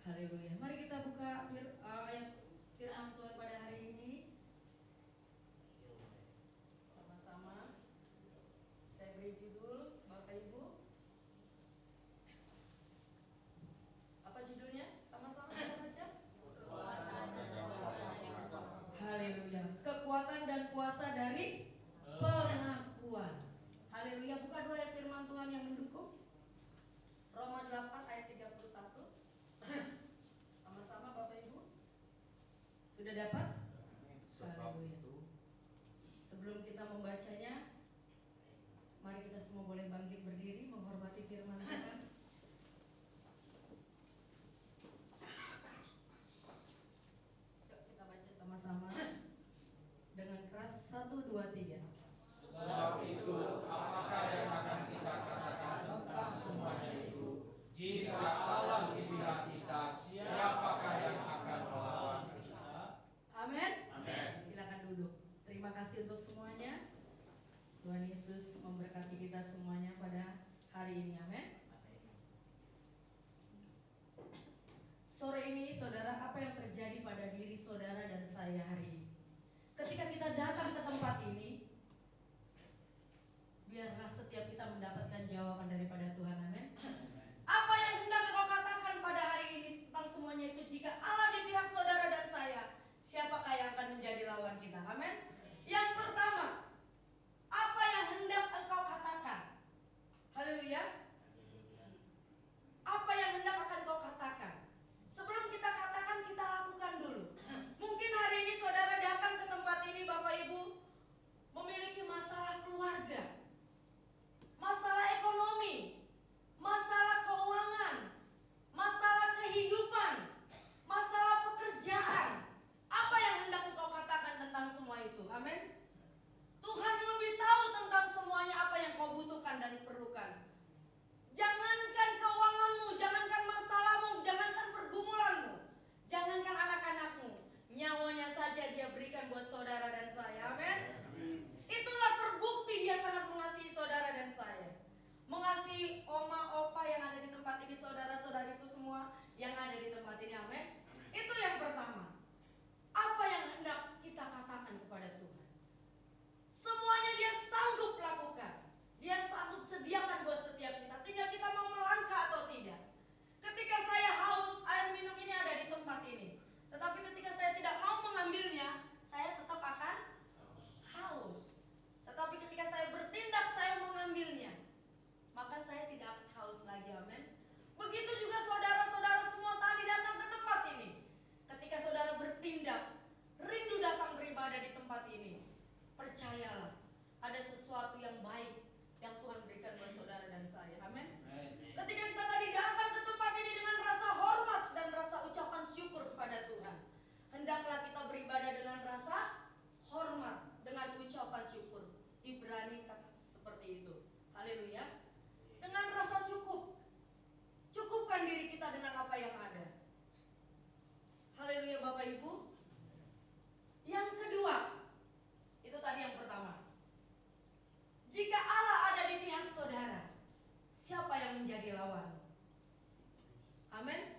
Haleluya. Mari kita buka ayat firman Tuhan pada hari ini. Sama-sama. Saya beri judul, Bapak Ibu. Apa judulnya? Sama-sama kita baca. Haleluya. Kekuatan dan kuasa dari pengakuan. Haleluya. Buka dulu ayat firman Tuhan yang mendukung. Roma 8 ayat 31. Sama-sama Bapak Ibu. Sudah dapat? Haleluya. Sebelum kita membacanya, mari kita semua boleh bangkit berdiri menghormati firman Tuhan. Yuk kita baca sama-sama dengan keras. 1, 2, 3. Sebab itu, apakah yang akan kita katakan tentang semuanya itu? Jika Allah di pihak kita, siapakah yang akan melawan kita? Amin. Amin. Silakan duduk. Terima kasih untuk semuanya. Tuhan Yesus memberkati kita semuanya pada hari ini. Amin. Sore ini saudara, apa yang terjadi pada diri saudara dan saya hari ini? Ketika kita datang ke tempat ini, biarlah setiap kita mendapatkan jawaban daripada Tuhan. Amin. Apa yang hendak kau katakan pada hari ini tentang semuanya itu? Jika Allah di pihak saudara dan saya, siapakah yang akan menjadi lawan kita? Amin. Yang pertama, apa yang hendak engkau katakan? Haleluya. Apa yang hendak akan kau katakan? Sebelum kita katakan, kita lakukan dulu. Mungkin hari ini saudara datang ke tempat ini, Bapak Ibu, memiliki masalah keluarga, masalah ekonomi, masalah keuangan, masalah kehidupan, masalah pekerjaan. Apa yang hendak engkau katakan tentang semua itu? Amin. Tuhan lebih tahu tentang semuanya apa yang kau butuhkan dan perlukan. Jangankan keuanganmu, jangankan masalahmu, jangankan pergumulanmu, jangankan anak-anakmu, nyawanya saja Dia berikan buat saudara dan saya. Amin. Itulah terbukti Dia sangat mengasihi saudara dan saya. Mengasihi oma, opa yang ada di tempat ini, saudara-saudariku semua yang ada di tempat ini. Amin. Itu yang pertama. Apa yang hendak kita katakan kepada Tuhan? Semuanya Dia sanggup lakukan. Dia sanggup sediakan buat setiap kita. Tinggal kita mau melangkah atau tidak. Ketika saya haus, air minum ini ada di tempat ini. Tetapi ketika saya tidak mau mengambilnya, saya tetap akan haus. Tetapi ketika saya bertindak, saya mengambilnya, maka saya tidak akan haus lagi. Amin. Begitu juga saudara-saudara semua tadi datang ke tempat ini. Ketika saudara bertindak, rindu datang beribadah di tempat ini, percayalah, ada sesuatu yang baik yang Tuhan berikan buat saudara dan saya. Amin. Ketika kita tadi datang ke tempat ini dengan rasa hormat dan rasa ucapan syukur kepada Tuhan, hendaklah kita beribadah dengan rasa hormat, dengan ucapan syukur. Ibrani kata seperti itu. Haleluya. Dengan rasa cukup. Cukupkan diri kita dengan apa yang ada. Haleluya Bapak Ibu. Yang kedua, itu tadi yang pertama. Jika Allah ada di pihak saudara, siapa yang menjadi lawan? Amin.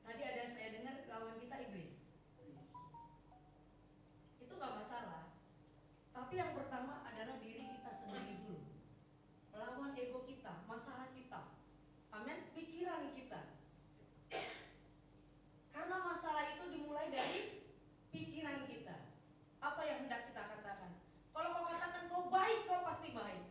Tadi ada saya dengar lawan kita iblis. Itu gak masalah. Tapi yang pertama adalah diri kita sendiri dulu. Melawan ego kita, masalah kita. Amin. Pikiran kita. Karena masalah itu dimulai dari pikiran kita. Apa yang hendak kita katakan? Kalau kau katakan kau baik, kau pasti baik.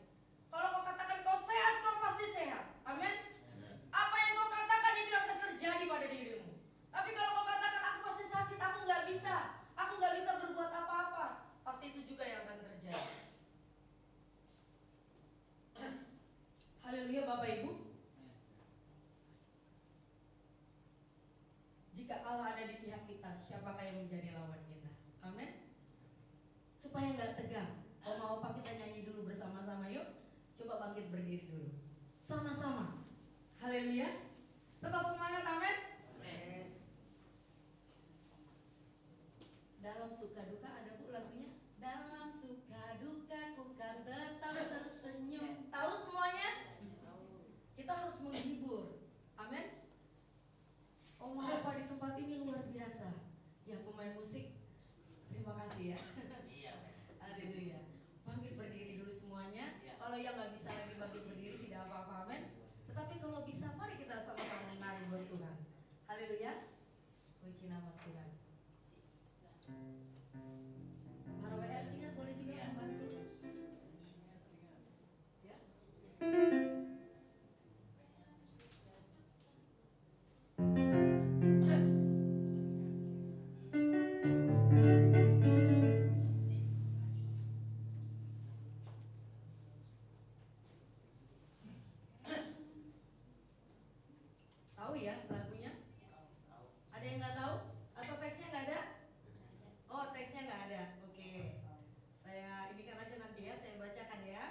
Kalau kau katakan kau sehat, kau pasti sehat. Amin. Apa yang kau katakan itu akan terjadi pada dirimu. Tapi kalau kau katakan aku pasti sakit, aku nggak bisa berbuat apa-apa, pasti itu juga yang akan terjadi. Haleluya Bapak Ibu. Jika Allah ada di pihak kita, siapakah yang menjadi lawan kita? Amin. Supaya nggak tegang, oma opa kita nyanyi dulu bersama-sama yuk. Coba bangkit berdiri dulu, sama-sama. Haleluya. Tetap semangat, amin. Dalam suka duka ada Bu lagunya. Dalam suka dukaku kan tetap tersenyum. Tahu semuanya? Kita harus menghibur. Amin. Oma Opa di tempat ini luar biasa. Ya, pemain musik, terima kasih ya. Haleluya. Bangkit berdiri dulu semuanya. Kalau yang nggak bisa lagi bangkit berdiri tidak apa-apa, amin. Tetapi kalau bisa, mari kita sama-sama menari buat Tuhan. Haleluya. Puji nama Tuhan. Para WR Singat boleh juga membantu. Ya. Tahu ya lagunya? Ada yang nggak tahu? Atau teksnya nggak ada? Oh, teksnya nggak ada. Oke. Saya inikan aja nanti ya, saya bacakan ya.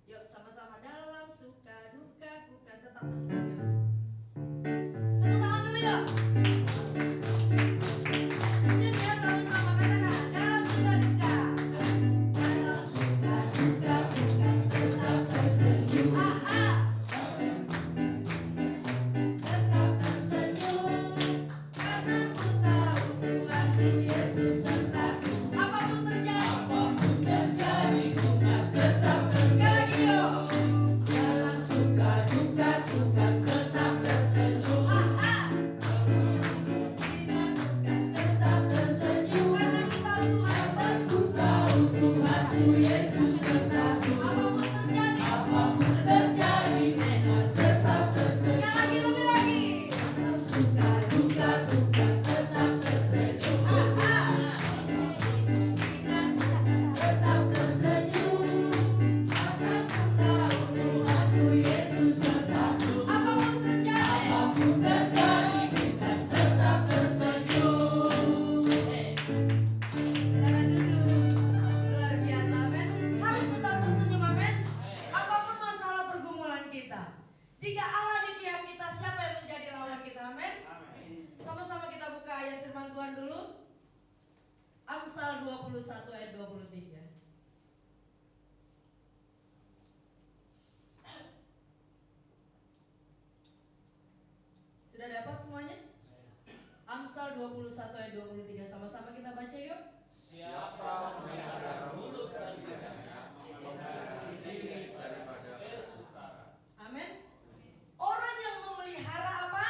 Yuk sama-sama. Dalam suka duka ku kan tetap tersenyum. Tepuk tangan dulu yuk. Senyum ya sama-sama, katakan dalam suka duka. Dalam suka duka ku kan tetap tersenyum. Tetap tersenyum karena ku tahu Tuhanku Yesus sertaku. Apapun terjadi ku kan tetap tersenyum. Sekali lagi yuk. Dalam suka duka ku kan tetap tersenyum. Tetap tersenyum karena ku tahu Tuhanku Yesus sertaku. Apapun terjadi tetap tersenyum. Sekali lagi, lebih lagi. Suka duka ku kan tetap tersenyum. Tetap tersenyum karena ku tahu Tuhanku Yesus sertaku. Apapun terjadi ku kan tetap tersenyum. Silakan duduk. Luar biasa, amin. Harus tetap tersenyum, amin. Apapun masalah pergumulan kita, jika Allah di pihak kita, siapa yang menjadi lawan kita, amin. Sama-sama kita buka ayat firman Tuhan dulu. Amsal 21 ayat 23. Sudah dapat semuanya? Amsal 21 ayat 23. Sama-sama kita baca yuk. Siapa memelihara mulut dan lidahnya, menjaga diri daripada kesukaran. Amin. Orang yang memelihara apa?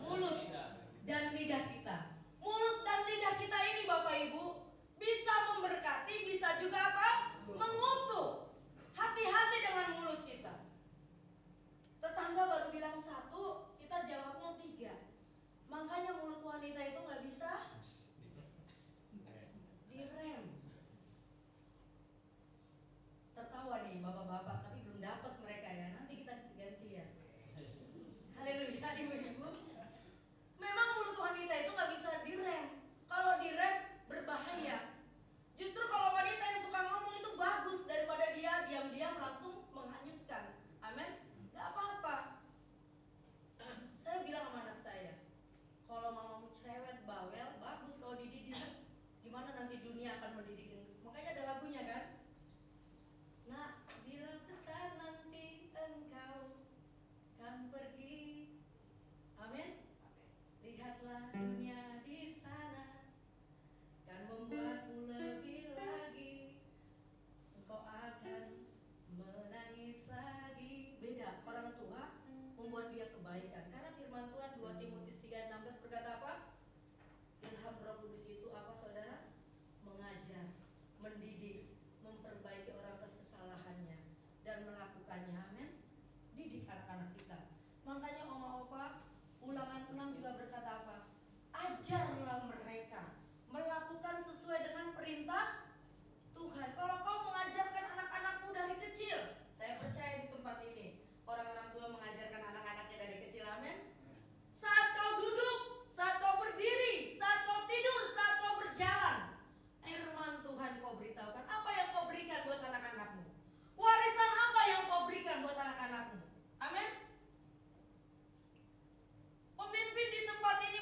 Mulut dan lidah kita. Mulut dan lidah kita ini Bapak Ibu bisa memberkati, bisa juga apa? Mengutuk. Hati-hati dengan mulut kita. Tetangga baru bilang 1, kita jawabnya 3. Makanya mulut wanita itu nggak bisa direm. Tertawa nih bapak-bapak, tapi belum dapat mereka ya. Nanti kita gantian. Haleluya ibu-ibu. Memang mulut wanita itu nggak bisa direm. Kalau direm berbahaya. Justru kalau wanita yang suka ngomong itu bagus daripada dia diam-diam langsung menghanyutkan. Amin. Gak apa-apa. Saya bilang sama anak saya, kalau mamamu cerewet, bawel, bagus kalau dididik. Gimana nanti dunia akan mendidik. Makanya ada lagunya kan. Nak, bila besar nanti engkau kan pergi. Amin. Lihatlah dunia di sana kan membuatmu lebih lagi. Engkau akan menangis lagi. Beda, orang tua membuat dia kebaikan. Karena firman Tuhan 2 Timotius 3:16 berkata apa? Ilham Roh Kudus itu apa saudara? Mengajar, mendidik, memperbaiki orang atas kesalahannya dan melakukannya. Amin. Didik anak-anak kita. Makanya Oma Opa Ulangan 6 juga berkata apa? Ajarlah mereka melakukan sesuai dengan perintah Tuhan. Kalau kau mengajarkan anak-anakmu dari kecil, saya percaya di tempat ini orang-orang tua mengajarkan anak-anaknya dari kecil, amin. Saat kau duduk, saat kau berdiri, saat kau tidur, saat kau berjalan, firman Tuhan kau beritahukan. Apa yang kau berikan buat anak-anakmu? Warisan apa yang kau berikan buat anak-anakmu? Amin. Pemimpin di tempat ini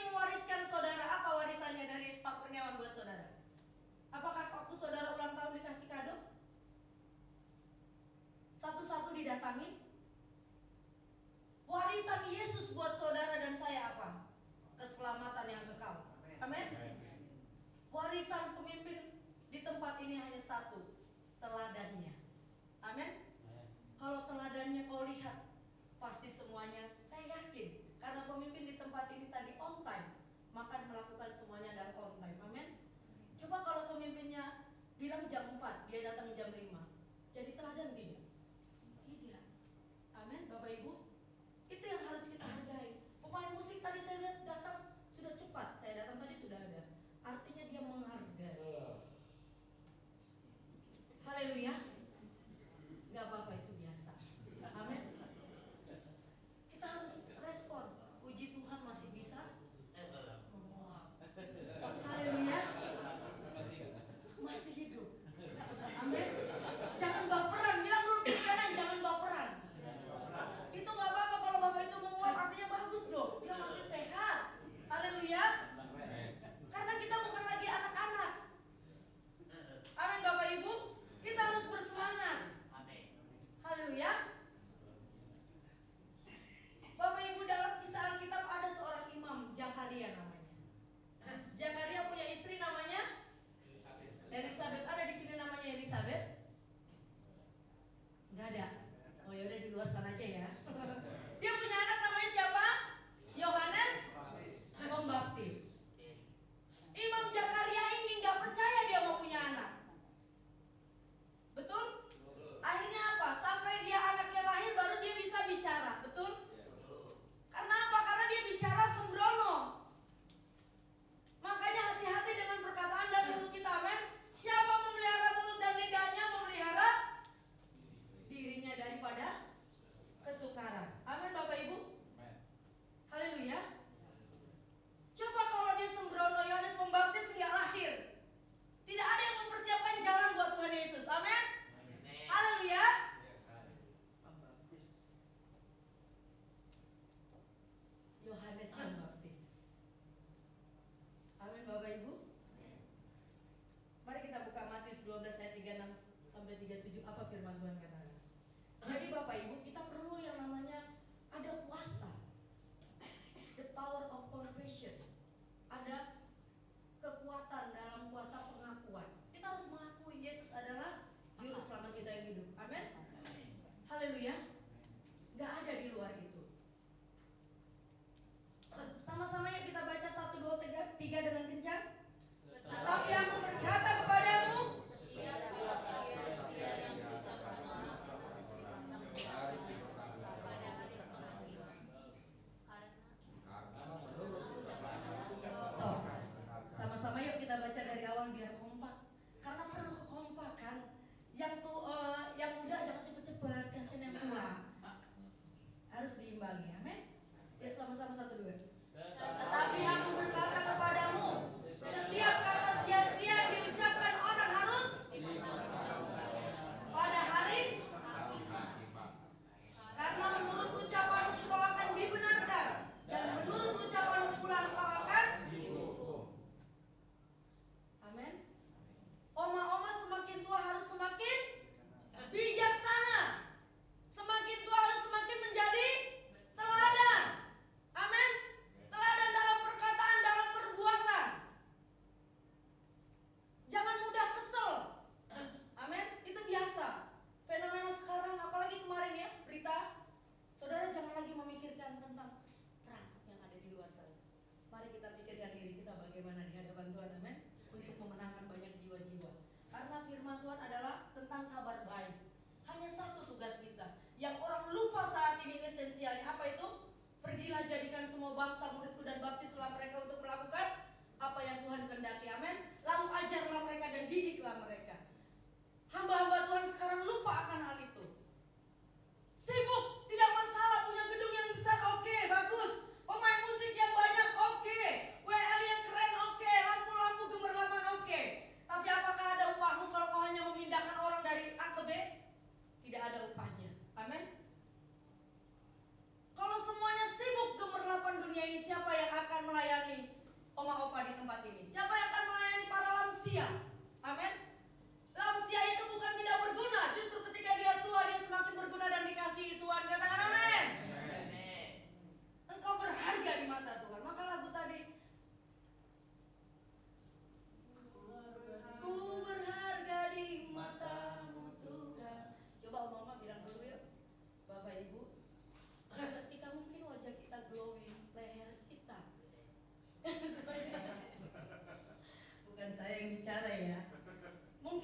ini hanya satu, teladannya. Amin. Kalau teladannya kau lihat, pasti semuanya, saya yakin, karena pemimpin di tempat ini tadi on time, maka melakukan semuanya adalah on time. Amin. Coba kalau pemimpinnya bilang jam 4, dia datang jam 5, jadi teladan tidak? Tidak. Amin, Bapak Ibu. Itu yang harus kita hargai. Pemain musik tadi saya lihat datang sudah cepat, saya datang tadi sudah ada. Artinya dia menghargai. Haleluya. Gak apa-apa, itu biasa. Amin. Kita harus respon. Puji Tuhan masih bisa menguap. Haleluya. Masih hidup. Amin. Jangan baperan. Bilang dulu ke kanan, jangan baperan. Itu gak apa-apa kalau Bapak itu menguap, artinya bagus dong. Dia masih sehat. Haleluya. Karena kita bukan lagi anak-anak. Amin Bapak Ibu. Kita harus bersemangat. Haleluya. Bapak Ibu, dalam kisah Alkitab ada seorang imam, Zakaria namanya. Zakaria punya istri namanya Elisabeth. Ada di sini namanya Elisabeth? Enggak ada. Oh ya udah, di luar sana aja ya. Dia punya anak namanya siapa? Yohanes Pembaptis. Imam Zakaria ini nggak percaya dia mau punya anak. Betul? Akhirnya apa? Sampai dia anaknya lahir baru dia bisa bicara. Betul? Karena apa? Karena dia bicara sembrono. Makanya hati-hati dengan perkataan dan mulut kita, amin. Siapa memelihara mulut dan lidahnya memelihara dirinya daripada kesukaran. Amin Bapak Ibu. Haleluya. Coba kalau dia sembrono, Yohanes Pembaptis nggak lahir, tidak ada yang mempersiapkan jalan buat Tuhan Yesus. Amin. Haleluya. Yohanes Pembaptis. Amin Bapak Ibu. Mari kita buka Matius 12 ayat 36 sampai 37. Apa firman Tuhan katakan? Jadi Bapak Ibu, kita perlu yang namanya ada puasa. The power of confession. Ada kekuatan dalam puasa pengakuan. Kita harus mengakui Yesus adalah juru selamat kita yang hidup. Amin. Haleluya. Gak ada di luar itu. Sama-sama yang kita baca 1, 2, 3 dengan kencang. Tetapi aku berkata kepadamu, stop. Sama-sama yuk kita baca dari awal biar kompak. Karena perlu kekompakan. Yang muda jangan cepet-cepet, kasihan yang tua. Harus diimbangi, amin. Lihat sama-sama 1, 2. Tetapi aku berkata kepadamu, setiap kata sia-sia yang diucapkan orang harus pada hari, karena menurut ucapanmu engkau akan dibenarkan, dan menurut ucapanmu pula engkau akan dihukum. Amin. Oma-oma semakin tua harus semakin bijaksana. Semakin tua harus semakin menjadi teladan. Amin. Teladan dalam perkataan, dalam perbuatan. Jangan mudah kesel. Amin. Itu biasa. Fenomena sekarang, apalagi kemarin ya, berita. Saudara jangan lagi memikirkan tentang perang yang ada di luar sana. Mari kita pikirkan diri kita bagaimana di hadapan Tuhan, amin. Untuk memenangkan banyak jiwa-jiwa. Karena firman Tuhan adalah tentang kabar baik. Hanya satu tugas kita yang orang lupa saat ini esensialnya. Apa itu? Pergilah jadikan semua bangsa muridku dan baptislah mereka untuk melakukan apa yang Tuhan kehendaki. Amin. Lalu ajarlah mereka dan didiklah mereka. Hamba-hamba Tuhan sekarang lupa akan hal itu. Sibuk, tidak masalah. Punya gedung yang besar, oke, bagus. Pemain musik yang banyak, oke. WL yang keren, oke. Lampu-lampu gemerlapan, oke. Tapi apakah ada upahmu kalau kau hanya memindahkan orang dari A ke B? Tidak ada upahnya. Amin. Kalau semuanya sibuk gemerlapan dunia ini, siapa yang akan melayani oma opa di tempat ini? Siapa yang akan melayani para lansia? Amin.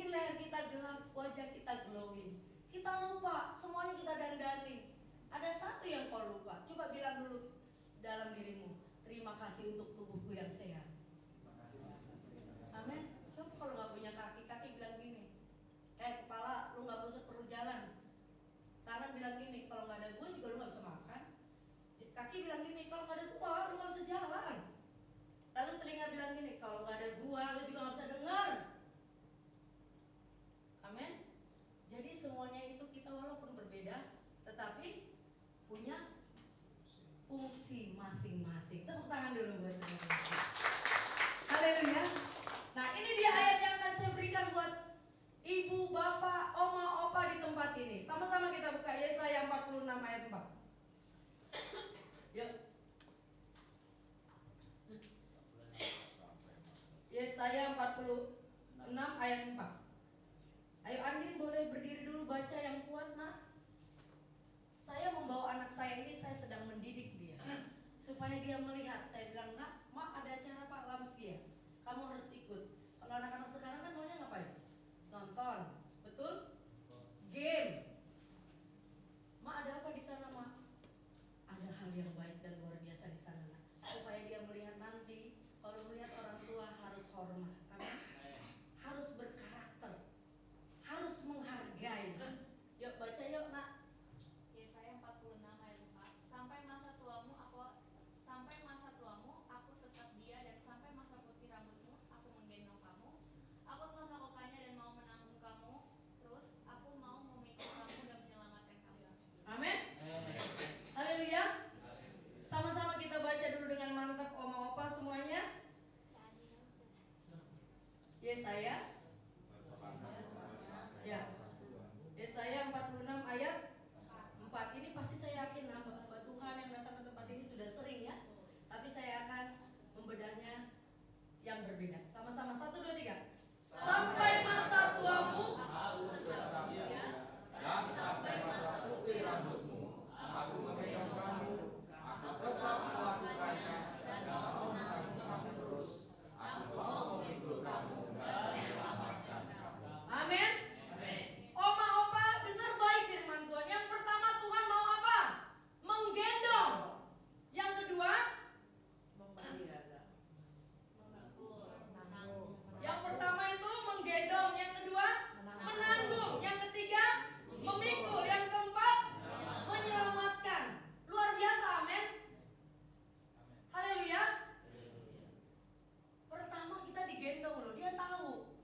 Mungkin leher kita gelap, wajah kita glowing. Kita lupa, semuanya kita dandani. Ada satu yang kau lupa. Coba bilang dulu dalam dirimu, terima kasih untuk tubuhku yang sehat. Amin. Coba kalau nggak punya kaki, kaki bilang gini, kepala lu nggak perlu jalan. Tangan bilang gini, kalau nggak ada gue juga lu nggak bisa makan. Kaki bilang gini, kalau nggak ada gue lu nggak bisa jalan. Lalu telinga bilang gini, kalau nggak ada gue lu juga nggak bisa dengar. Amin. Jadi semuanya itu kita walaupun berbeda, tetapi punya fungsi masing-masing. Tepuk tangan dulu buat teman-teman. Haleluya. Nah, ini dia ayat yang akan saya berikan buat ibu, bapak, oma, opa di tempat ini. Sama-sama kita buka Yesaya 46 ayat 4. Yuk. Yesaya 46 ayat 4. Ayo Andin boleh berdiri dulu baca yang kuat, nak. Saya membawa anak saya ini, saya sedang mendidik dia supaya dia melihat. Saya bilang, nak, mak ada acara Pak Lamsia, kamu harus ikut. Kalau anak-anak sekarang kan maunya ngapain? Nonton, betul? Game. Mak ada apa di sana, mak? Ada hal yang baik dan luar biasa di sana, nak. Supaya dia melihat nanti, kalau melihat orang tua harus hormat, amin? Harus berkarakter, harus menghargai. Yuk baca yuk, nak. Yesaya 46 ayat 4. Sampai masa tuamu aku tetap dia, dan sampai masa putih rambutmu aku menggendong kamu. Aku telah melakukannya dan mau menanggung kamu. Terus aku mau memikul kamu dan menyelamatkan kamu. Amin. Haleluya. Sama-sama kita baca dulu dengan mantap, oma opa semuanya. Yesaya. Ya. Yesaya 46 ayat 4. Ini pasti saya yakin hamba-hamba Tuhan yang datang ke tempat ini sudah sering ya. Tapi saya akan membedahnya yang berbeda. Sama-sama 1, 2, 3. Sampai masa tuamu Aku tetap dia, dan sampai masa putih rambutmu aku memegang kamu. Aku tetap melakukannya dan mau menanggung kamu terus. Aku mau memikul kamu dan menyelamatkan kamu. Amin. Oma opa dengar baik firman Tuhan. Yang pertama Tuhan mau apa? Menggendong. Yang kedua, yang pertama itu menggendong, yang kedua menanggung, yang ketiga memikul, yang keempat menyelamatkan. Luar biasa, amin. Haleluya. Pertama kita digendong loh, dia tahu.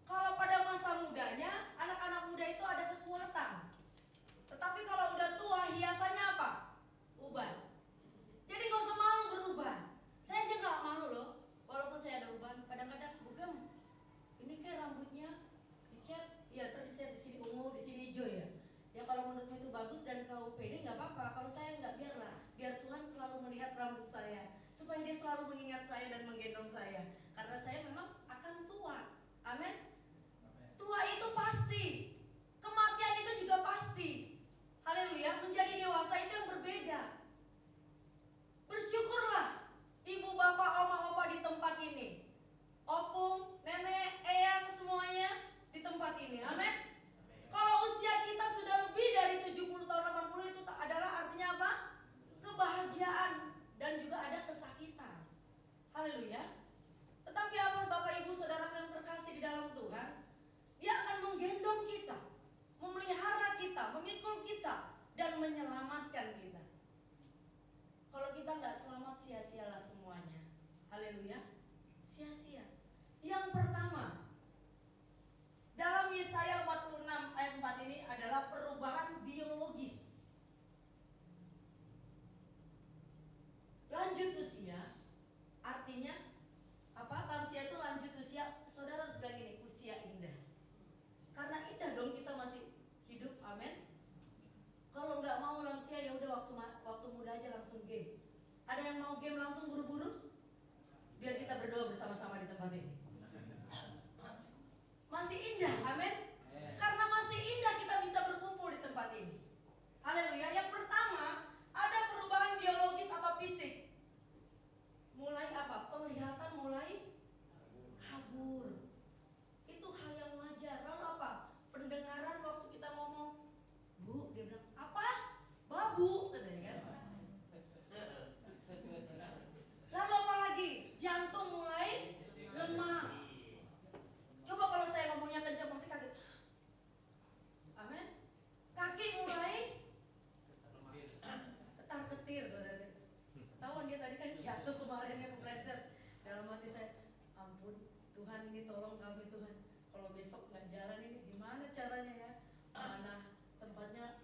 Kalau pada masa mudanya, anak-anak muda itu ada kekuatan. Tetapi kalau udah tua, hiasannya apa? Uban. Jadi gak usah malu beruban. Saya aja gak malu loh, walaupun saya ada uban. Kadang-kadang bugem. Ini kayak rambutnya dicat, ya terdiset di sini ungu, di sini hijau ya. Ya kalau menurutmu itu bagus dan kau pede nggak apa-apa. Kalau saya nggak, biarlah. Biar Tuhan selalu melihat rambut saya, supaya Dia selalu mengingat saya dan menggendong saya. Karena saya memang akan tua. Amin. Tua itu pasti, kematian itu juga pasti. Haleluya. Menjadi dewasa itu yang berbeda. Bersyukurlah ibu, bapak, oma, opa di tempat ini, opung, nenek, eyang, semuanya di tempat ini. Amin. Kalau usia kita sudah lebih dari 70 tahun, 80, itu adalah artinya apa? Kebahagiaan dan juga ada kesakitan. Haleluya. Tetapi apa Bapak Ibu Saudara yang terkasih di dalam Tuhan? Dia akan menggendong kita, memelihara kita, memikul kita, dan menyelamatkan kita. Kalau kita nggak selamat, sia-sialah semuanya. Haleluya. Sia-sia. Yang pertama, dalam Yesaya 46 ayat 4 ini adalah perubahan biologis. Lanjut usia, artinya apa? Lansia itu lanjut usia. Saudara harus bilang gini, usia indah. Karena indah dong kita masih hidup, amin. Kalau nggak mau lansia, ya udah waktu muda aja langsung game. Ada yang mau game langsung buru-buru? Biar kita berdoa bersama-sama di tempat ini. Masih indah, amin. Karena masih indah kita bisa berkumpul di tempat ini. Haleluya. Yang pertama, ada perubahan biologis atau fisik. Mulai apa? Penglihatan mulai kabur. Itu hal tolong kami Tuhan. Kalau besok nggak jalan ini gimana caranya ya? Mana tempatnya?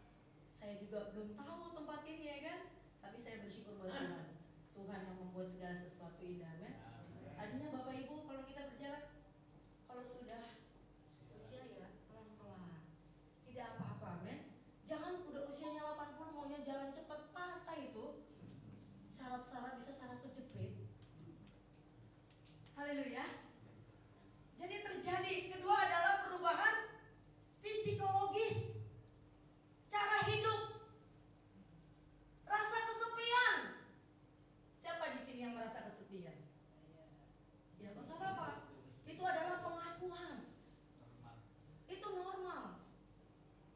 Saya juga belum tahu tempat ini ya kan. Tapi saya bersyukur buat Tuhan. Tuhan yang membuat segala sesuatu indah, amin. Artinya Bapak Ibu kalau kita berjalan, kalau sudah usia ya pelan-pelan, tidak apa-apa, amin. Jangan udah usianya 80 maunya jalan cepat, patah itu. Saraf-saraf bisa saraf kejepit. Haleluya. Jadi terjadi. Kedua adalah perubahan psikologis, cara hidup, rasa kesepian. Siapa di sini yang merasa kesepian? Ya nggak apa-apa. Itu adalah pengakuan. Itu normal.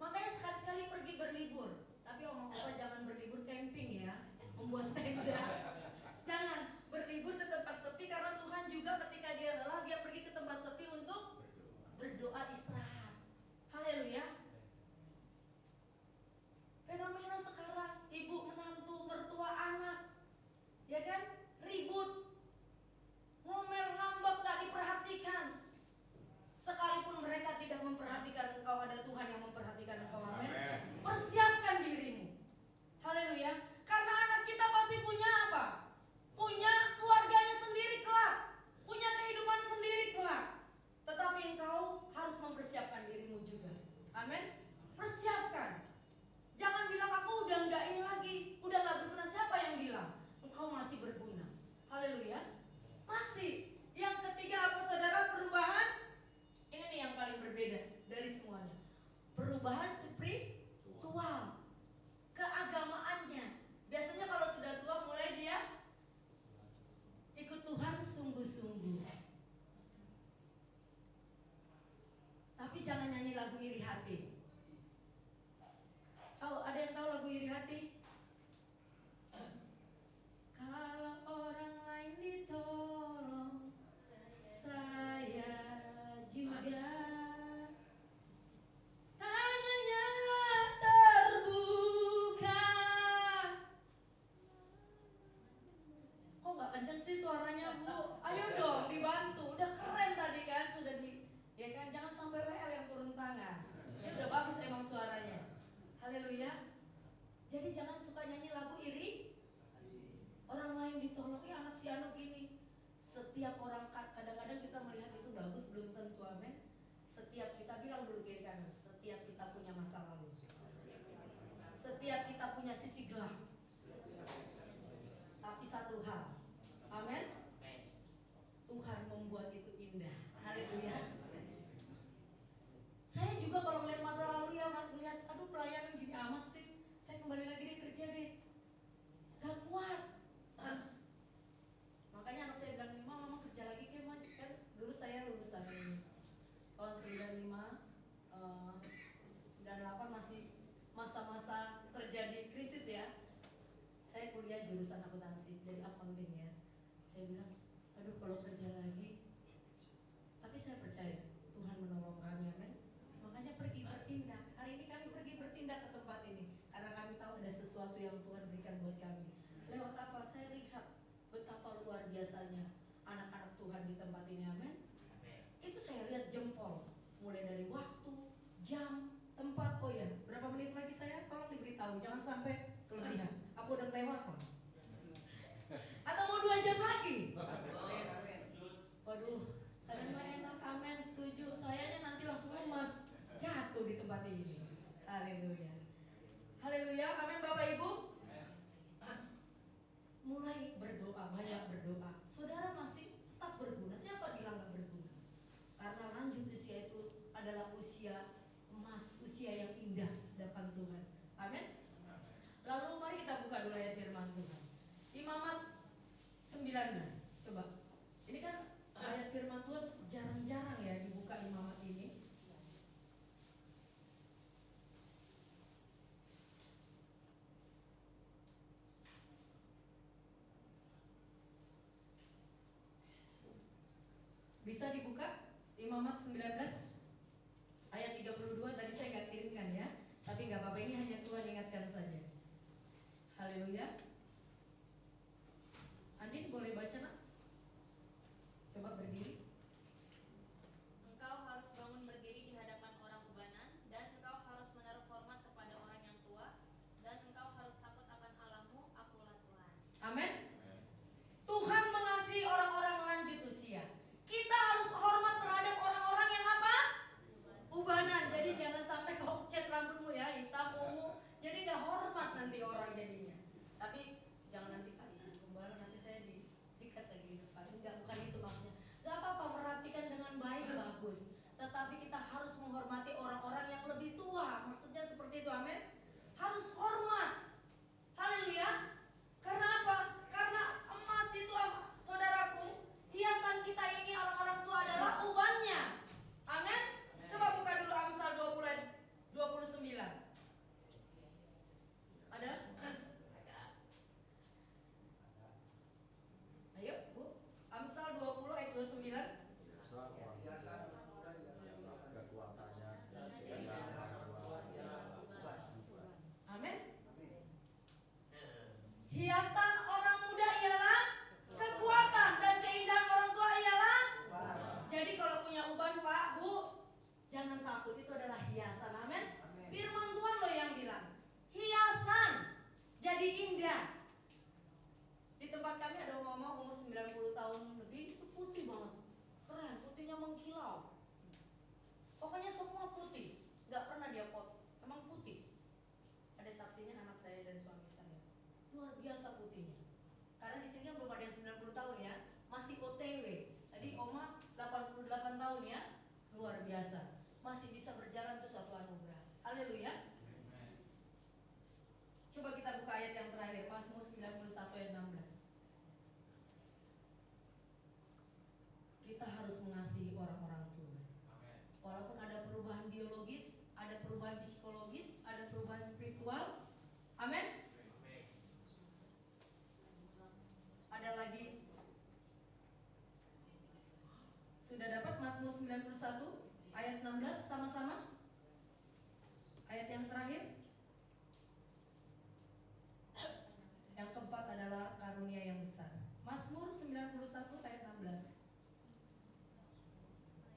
Makanya sekali-sekali pergi berlibur. Tapi omong opa jangan berlibur camping ya, membuat tenda. Jangan berlibur ke tempat sepi karena Tuhan juga ketika dia lelah dia pergi ke tempat sepi untuk berdoa istirahat. Haleluya. Fenomena sekarang ibu menantu mertua anak, ya kan, ribut, ngomel ngambek gak diperhatikan. Sekalipun mereka tidak memperhatikan engkau, ada Tuhan yang memperhatikan engkau, amin. Persiapkan dirimu. Haleluya. Karena anak kita pasti punya apa? Punya keluarganya sendiri kelak, punya kehidupan sendiri kelak. Tetapi engkau harus mempersiapkan dirimu juga. Amin. Persiapkan. Jangan bilang aku udah enggak ini lagi, udah enggak berguna. Siapa yang bilang? Engkau masih berguna. Haleluya. Masih. Yang ketiga apa saudara? Perubahan. Ini nih yang paling berbeda dari semuanya. Perubahan spiritual, keagamaannya. Biasanya kalau sudah tua mulai dia ikut Tuhan sungguh-sungguh. Tapi jangan nyanyi lagu iri hati. Ada yang tahu lagu iri hati? Kalau orang lain ditolong, saya juga. Tangannya terbuka. Kok gak kenceng sih suaranya Bu? Ayo dong dibantu. Udah keren tadi kan, sudah ya kan, jangan sampai WL yang turun tangan. Ini udah bagus emang suaranya. Haleluya. Jadi jangan suka nyanyi lagu iri. Orang lain ditolong, anak si anak ini. Setiap orang, kadang-kadang kita melihat itu bagus, belum tentu, amin. Setiap kita, bilang dulu kiri kanan, setiap kita punya masa lalu. Setiap kita punya sisi gelap. Tapi satu hal, amin, Tuhan membuat itu indah. Haleluya. Saya juga kalau melihat masa lalu ya, melihat aduh pelayanan gini amat sih. Saya kembali lagi deh kerja deh. Gak kuat. Makanya anak saya bilang, mama kerja lagi ke kan dulu saya lulusan ini tahun 95, 98 masih masa-masa terjadi krisis ya. Saya kuliah jurusan akuntansi, jadi accounting ya. Saya bilang, aduh kalau kerja lagi. Tapi saya percaya Tuhan menolong kami, amin. Makanya pergi bertindak. Hari ini kami pergi bertindak ke tempat ini karena kami tahu ada sesuatu yang Tuhan berikan buat kami. Lewat apa? Saya lihat betapa luar biasanya anak-anak Tuhan di tempat ini, amin. Itu saya lihat jempol, mulai dari waktu, jam, tempat. Oh ya, berapa menit lagi saya? Tolong diberitahu, jangan sampai kelebihan. Aku udah kelewatan. Atau mau 2 jam lagi? Waduh, kalian mah enak, amin, setuju. Sayanya nanti langsung lemas, jatuh di tempat ini. Haleluya. Haleluya, amin Bapak Ibu. Mulai berdoa, banyak berdoa. Saudara masih tetap berguna. Siapa bilang gak berguna? Karena lanjut usia itu adalah usia emas, usia yang indah di hadapan Tuhan. Amin. Lalu mari kita buka dulu ayat firman Tuhan. Imamat 19. Coba. Ini kan ayat firman Tuhan jarang-jarang ya dibuka imamat ini. Bisa dibuka Imamat 19 ayat 32. Tadi saya nggak kirimkan ya, tapi nggak apa-apa, ini hanya Tuhan ingatkan saja. Haleluya. Andin boleh baca nak? Coba berdiri. tetapi kita harus menghormati orang-orang yang lebih tua. Maksudnya seperti itu, amin. Harus hormat. Haleluya. Karena apa? Karena emas itu, saudaraku, hiasan kita ini orang-orang tua adalah ubannya. Amin. Coba buka dulu Amsal 20 ayat 29. Ada? Ayo, Bu. Amsal 20 ayat 29. Kekuatannya Amin. Hiasan orang muda ialah kekuatan dan keindahan orang tua ialah. Jadi kalau punya uban, Pak, Bu, jangan takut, itu adalah hiasan. Amin. Firman Tuhan loh yang bilang, hiasan jadi indah. Di tempat kami ada mama umur 90 tahun lebih, itu putih banget. Keren, putihnya mengkilau. Pokoknya semua putih, nggak pernah dia pot, emang putih. Ada saksinya anak saya dan suami saya. Luar biasa putihnya. Karena di sini kan belum ada yang 90 tahun ya, masih OTW. Tadi oma 88 tahun ya, luar biasa. Masih bisa berjalan, itu suatu anugerah. Haleluya. Coba kita buka ayat yang terakhir, Mazmur 91 ayat 16. Kita harus mengasihi orang-orang tua. Walaupun ada perubahan biologis, ada perubahan psikologis, ada perubahan spiritual. Amin. Ada lagi. Sudah dapat Mazmur 91 ayat 16 sama-sama? Ayat yang terakhir. Yang keempat adalah karunia yang besar. Mazmur 91 ayat 16.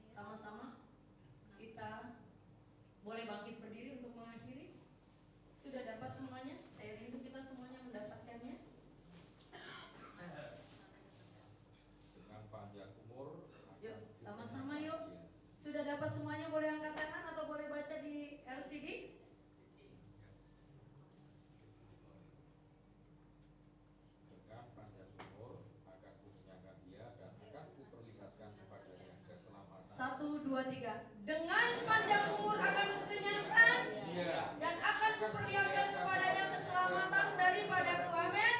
Sama-sama kita boleh bangkit berdiri untuk mengakhiri. Sudah dapat semuanya? Saya rindu kita semuanya mendapatkannya. dengan panjang umur. Yuk, sama-sama yuk. Sudah dapat semuanya, boleh angkat tangan atau boleh baca di LCD? Dengan panjang umur akan kukenyangkan dia dan akan kuperlihatkan kepadanya keselamatan. 1, 2, 3. Dengan panjang umur akan kukenyangkan dan akan kuperlihatkan kepadanya keselamatan daripadaku. Amin.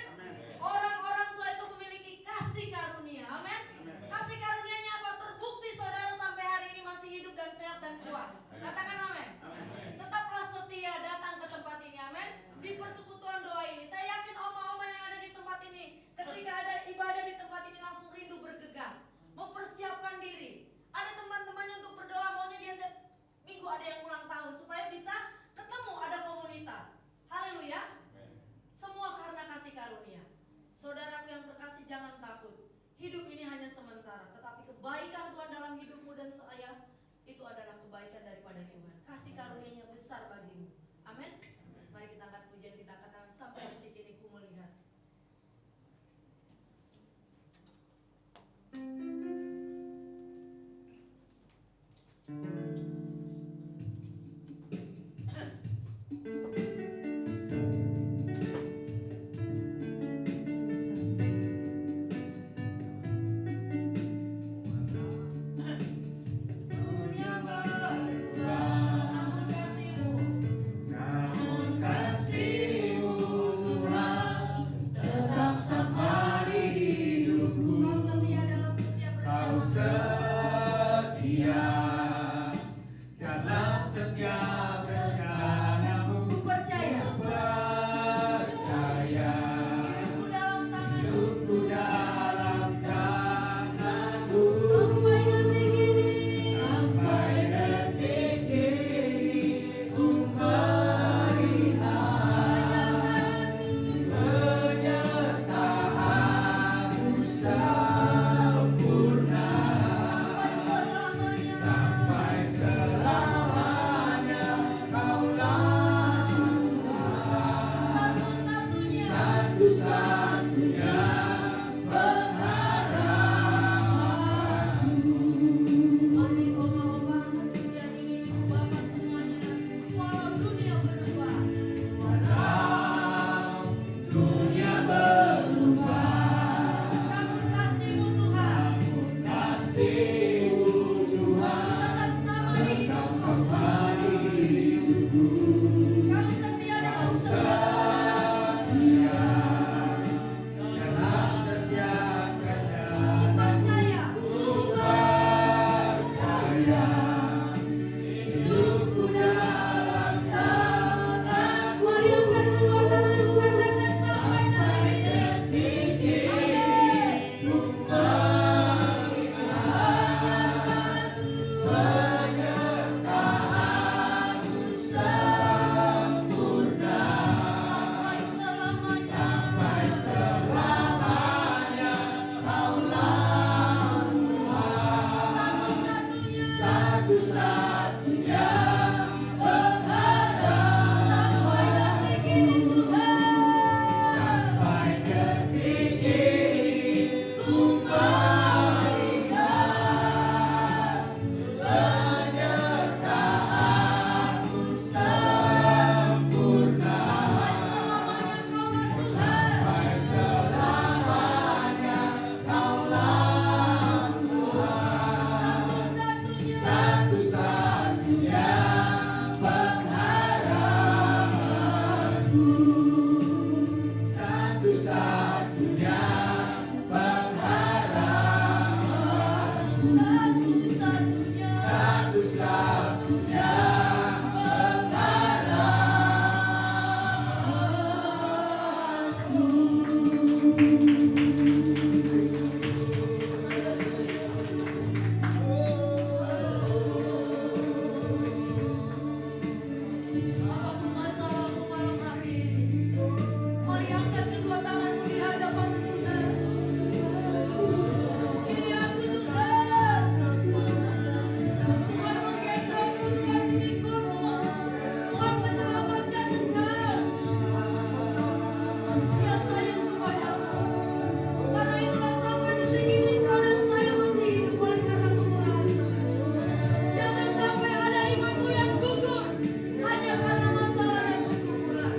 Orang-orang tua itu memiliki kasih karunia. Amin. Kasih karunianya apa? Terbukti saudara sampai hari ini masih hidup dan sehat dan kuat. Katakan amin. Tetaplah setia datang ke tempat ini. Amin. Di persekutuan doa ini, saya yakin oma-oma yang ada di tempat ini, ketika ada ibadah di tempat ini langsung rindu bergegas, mempersiapkan diri. Ada teman-temannya untuk berdoa, maunya dia tiap minggu ada yang ulang tahun supaya bisa ketemu, ada komunitas. Haleluya. Semua karena kasih karunia. Saudaraku yang terkasih, jangan takut. Hidup ini hanya sementara, tetapi kebaikan Tuhan dalam hidupmu dan saya itu adalah kebaikan daripada Tuhan. Kasih karunia-Nya besar bagimu. Amin. Mari kita angkat pujian, kita katakan, sampai detik ini ku melihat. Dunia berubah, namun kasih-Mu Kau setia dalam Kau segala setia dalam setiap kerja. percaya. Percaya hidupku dalam tangan. Mari angkat kedua tanganmu katakan sampai detik ini. Penyertaanmu sempurna Sampai selamanya. sampai selamanya. Kaulah Satu-satunya. satu-satunya pengharapan. Sampai detik ini Tuhan. Sampai detik ini ku berikan penyertaanmu sempurna Sampai selamanya Kaulah Tuhan. sampai selamanya. Kaulah Satu-satunya. satu-satunya pengharapanku. Satu-satunya pengharapanku. Satu-satunya. Satu-satunya Apapun masalahmu malam hari ini, mari angkat kedua tanganmu di hadapan Tuhan. Ini aku Tuhan. Tuhan menggendongmu, Tuhan memikulmu, Tuhan menyelamatkan engkau. Dia sayang kepadamu. Karena itulah sampai detik ini kau dan saya masih hidup oleh karena kemurahan Tuhan. Jangan sampai ada imanmu yang gugur hanya karena masalah dan pergumulan.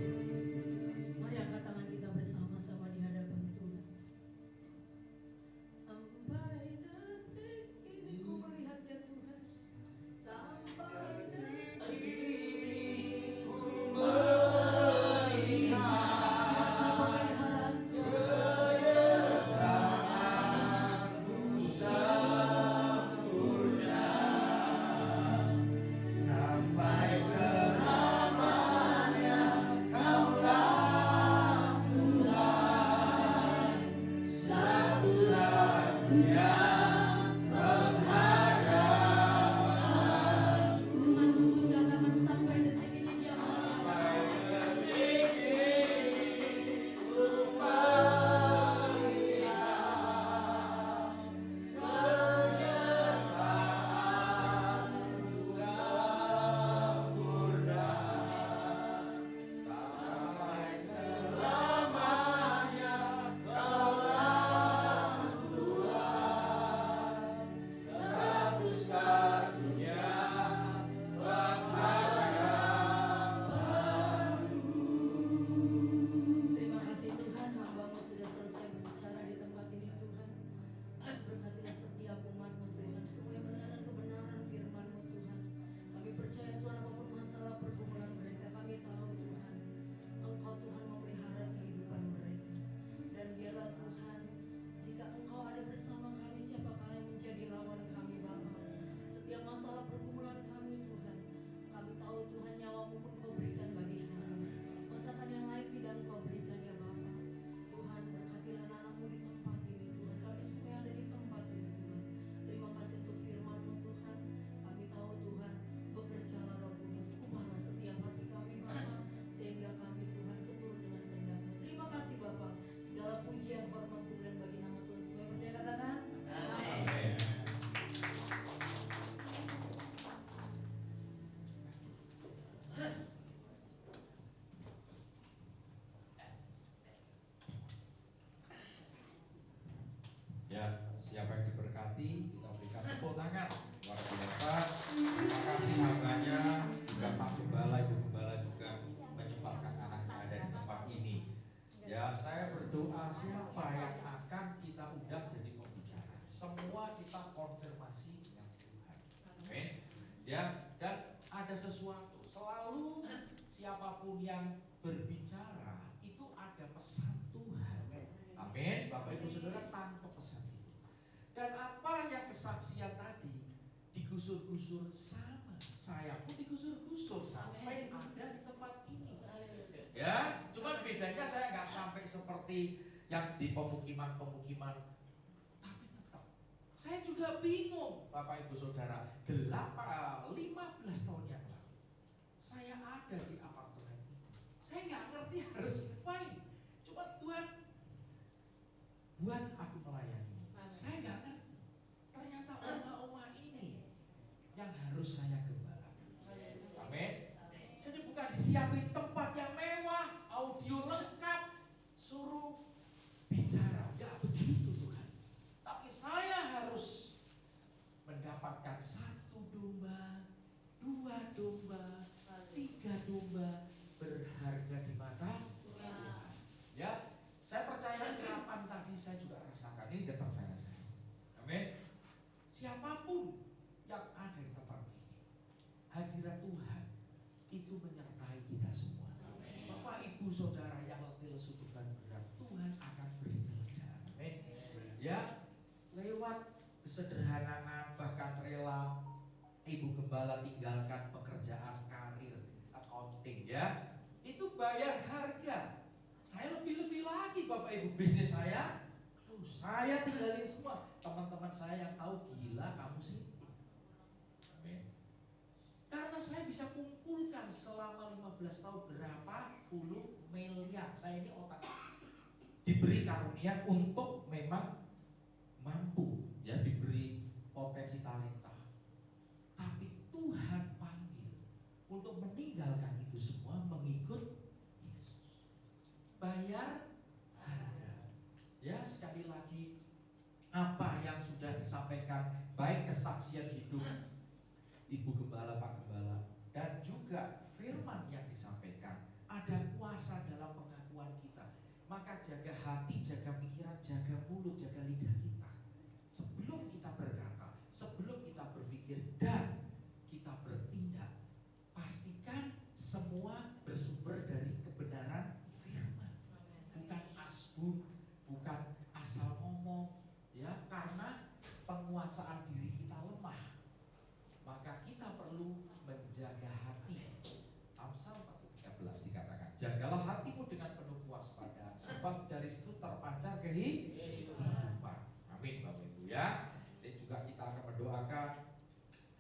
Mari angkat tangan kita bersama-sama di hadapan Tuhan. Sampai detik ini ku melihat ya Tuhan. Sampai detik ini ku melihat pemeliharaan penyertaanmu sempurna sampai selamanya. Kaulah Tuhan, satu-satunya pengharapan. dengan lembut katakan sampai detik ini dia melihat. Terima kasih Tuhan, hamba-Mu sudah selesai berbicara di tempat ini Tuhan. Berkatilah setiap umat-Mu Tuhan, semua yang mendengarkan kebenaran firman-Mu Tuhan. Kami percaya Tuhan apapun masalah pergumulan mereka, kami tahu Tuhan, Engkau Tuhan memelihara kehidupan mereka. Dan biarlah Tuhan, jika Engkau ada bersama kami, siapakah yang menjadi lawan kami Bapa? Setiap masalah pergumulan kami Tuhan, kami tahu Tuhan nyawa-Mu pun Kau berikan bagi kami. Masakan yang lain tidak Engkau berikan ya Bapa. Tuhan berkatilah anak-Mu di tempat ini Tuhan. Kami semua yang ada di tempat ini Tuhan. Terima kasih untuk firman-Mu Tuhan. Kami tahu Tuhan, bekerjalah Roh Kudus, ubahlah setiap hati kami Bapa, sehingga kami Tuhan seturut dengan kehendak-Mu. Terima kasih Bapa. Segala pujian, hormat, kemuliaan bagi nama Tuhan. Semua yang percaya katakan. Amin. Ya, siapa yang diberkati, kita berikan tepuk tangan. Luar biasa. Terima kasih semua kita konfirmasi dengan Tuhan. Amin. Ya, dan ada sesuatu selalu siapapun yang berbicara itu ada pesan Tuhan. Amin. Bapak Ibu Saudara tangkap pesan itu. Dan apa yang kesaksian tadi digusur-gusur sama, saya pun digusur-gusur sampai ada di tempat ini. Ya, cuman bedanya saya nggak sampai seperti yang di pemukiman-pemukiman, tapi tetap saya juga bingung, Bapak Ibu Saudara. 15 tahun yang lalu saya ada di apartemen ini. Saya nggak ngerti harus ngapain. Cuma Tuhan buat aku melayani. Saya nggak ngerti. Ternyata oma-oma ini yang harus saya gembalakan. Amin. Jadi bukan disiapin tempat yang mewah, audio lengkap, suruh bicara. Nggak begitu Tuhan. Tapi saya harus mendapatkan 1 domba, 2 domba, 3 domba berharga di mata Tuhan. Ya, saya percaya harapan tadi saya juga rasakan. Ini ketertarikan saya. Amin. Siapapun yang ada di tempat ini, hadirat Tuhan itu menyertai kita semua. Bapak Ibu Saudara yang letih lesu beban berat, Tuhan akan beri kelegaan. Amin. Ya, lewat kesederhanaan bahkan rela Ibu Gembala tinggalkan pekerjaan karir accounting, ya itu bayar harga. Saya lebih-lebih lagi Bapak Ibu, bisnis saya saya tinggalin semua. Teman-teman saya yang tahu, gila kamu sih. Amin. Karena saya bisa kumpulkan selama 15 tahun berapa puluh miliar. Saya ini otak diberi karunia untuk memang mampu, ya diberi potensi talenta. Tapi Tuhan panggil untuk meninggalkan itu semua mengikut Yesus. Bayar harga. Ya, sekali lagi apa yang sudah disampaikan, baik kesaksian hidup Ibu Gembala, Pak Gembala, dan juga firman yang disampaikan, ada kuasa dalam pengakuan kita. Maka jaga hati, jaga pikiran, jaga mulut, jaga lidah kita. Sebelum kita berkata, sebelum kita berpikir dan kita bertindak, pastikan semua bersumber dari kebenaran firman. Bukan asbun, bukan asal ngomong, ya, karena penguasaan diri kita lemah. Maka kita perlu menjaga hati. Amsal 1:13 dikatakan, jagalah hatimu dengan penuh kewaspadaan, sebab dari situ terpancar kehidupan. Amin Bapak Ibu, ya. Saya juga kita akan mendoakan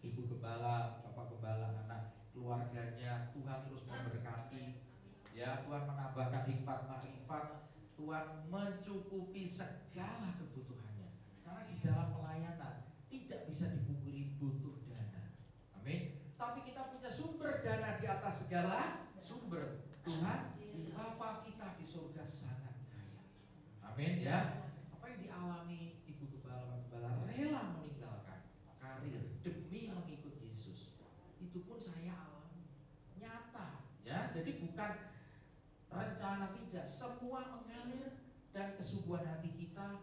Ibu Gembala, Bapak Gembala, anak keluarganya. Tuhan terus memberkati, ya. Tuhan menambahkan hikmat makrifat, Tuhan mencukupi segala kebutuhannya. Karena di dalam pelayanan tidak bisa dipungkiri butuh dana. Amin. Tapi kita punya sumber dana di atas segala sumber. Tuhan, Bapa kita di surga sangat kaya. Amin, ya. Apa yang dialami Ibu Gembala rela meninggalkan karir demi mengikut Yesus, itu pun saya alami nyata, ya. Jadi bukan rencana, tidak, semua mengalir dan kesungguhan hati kita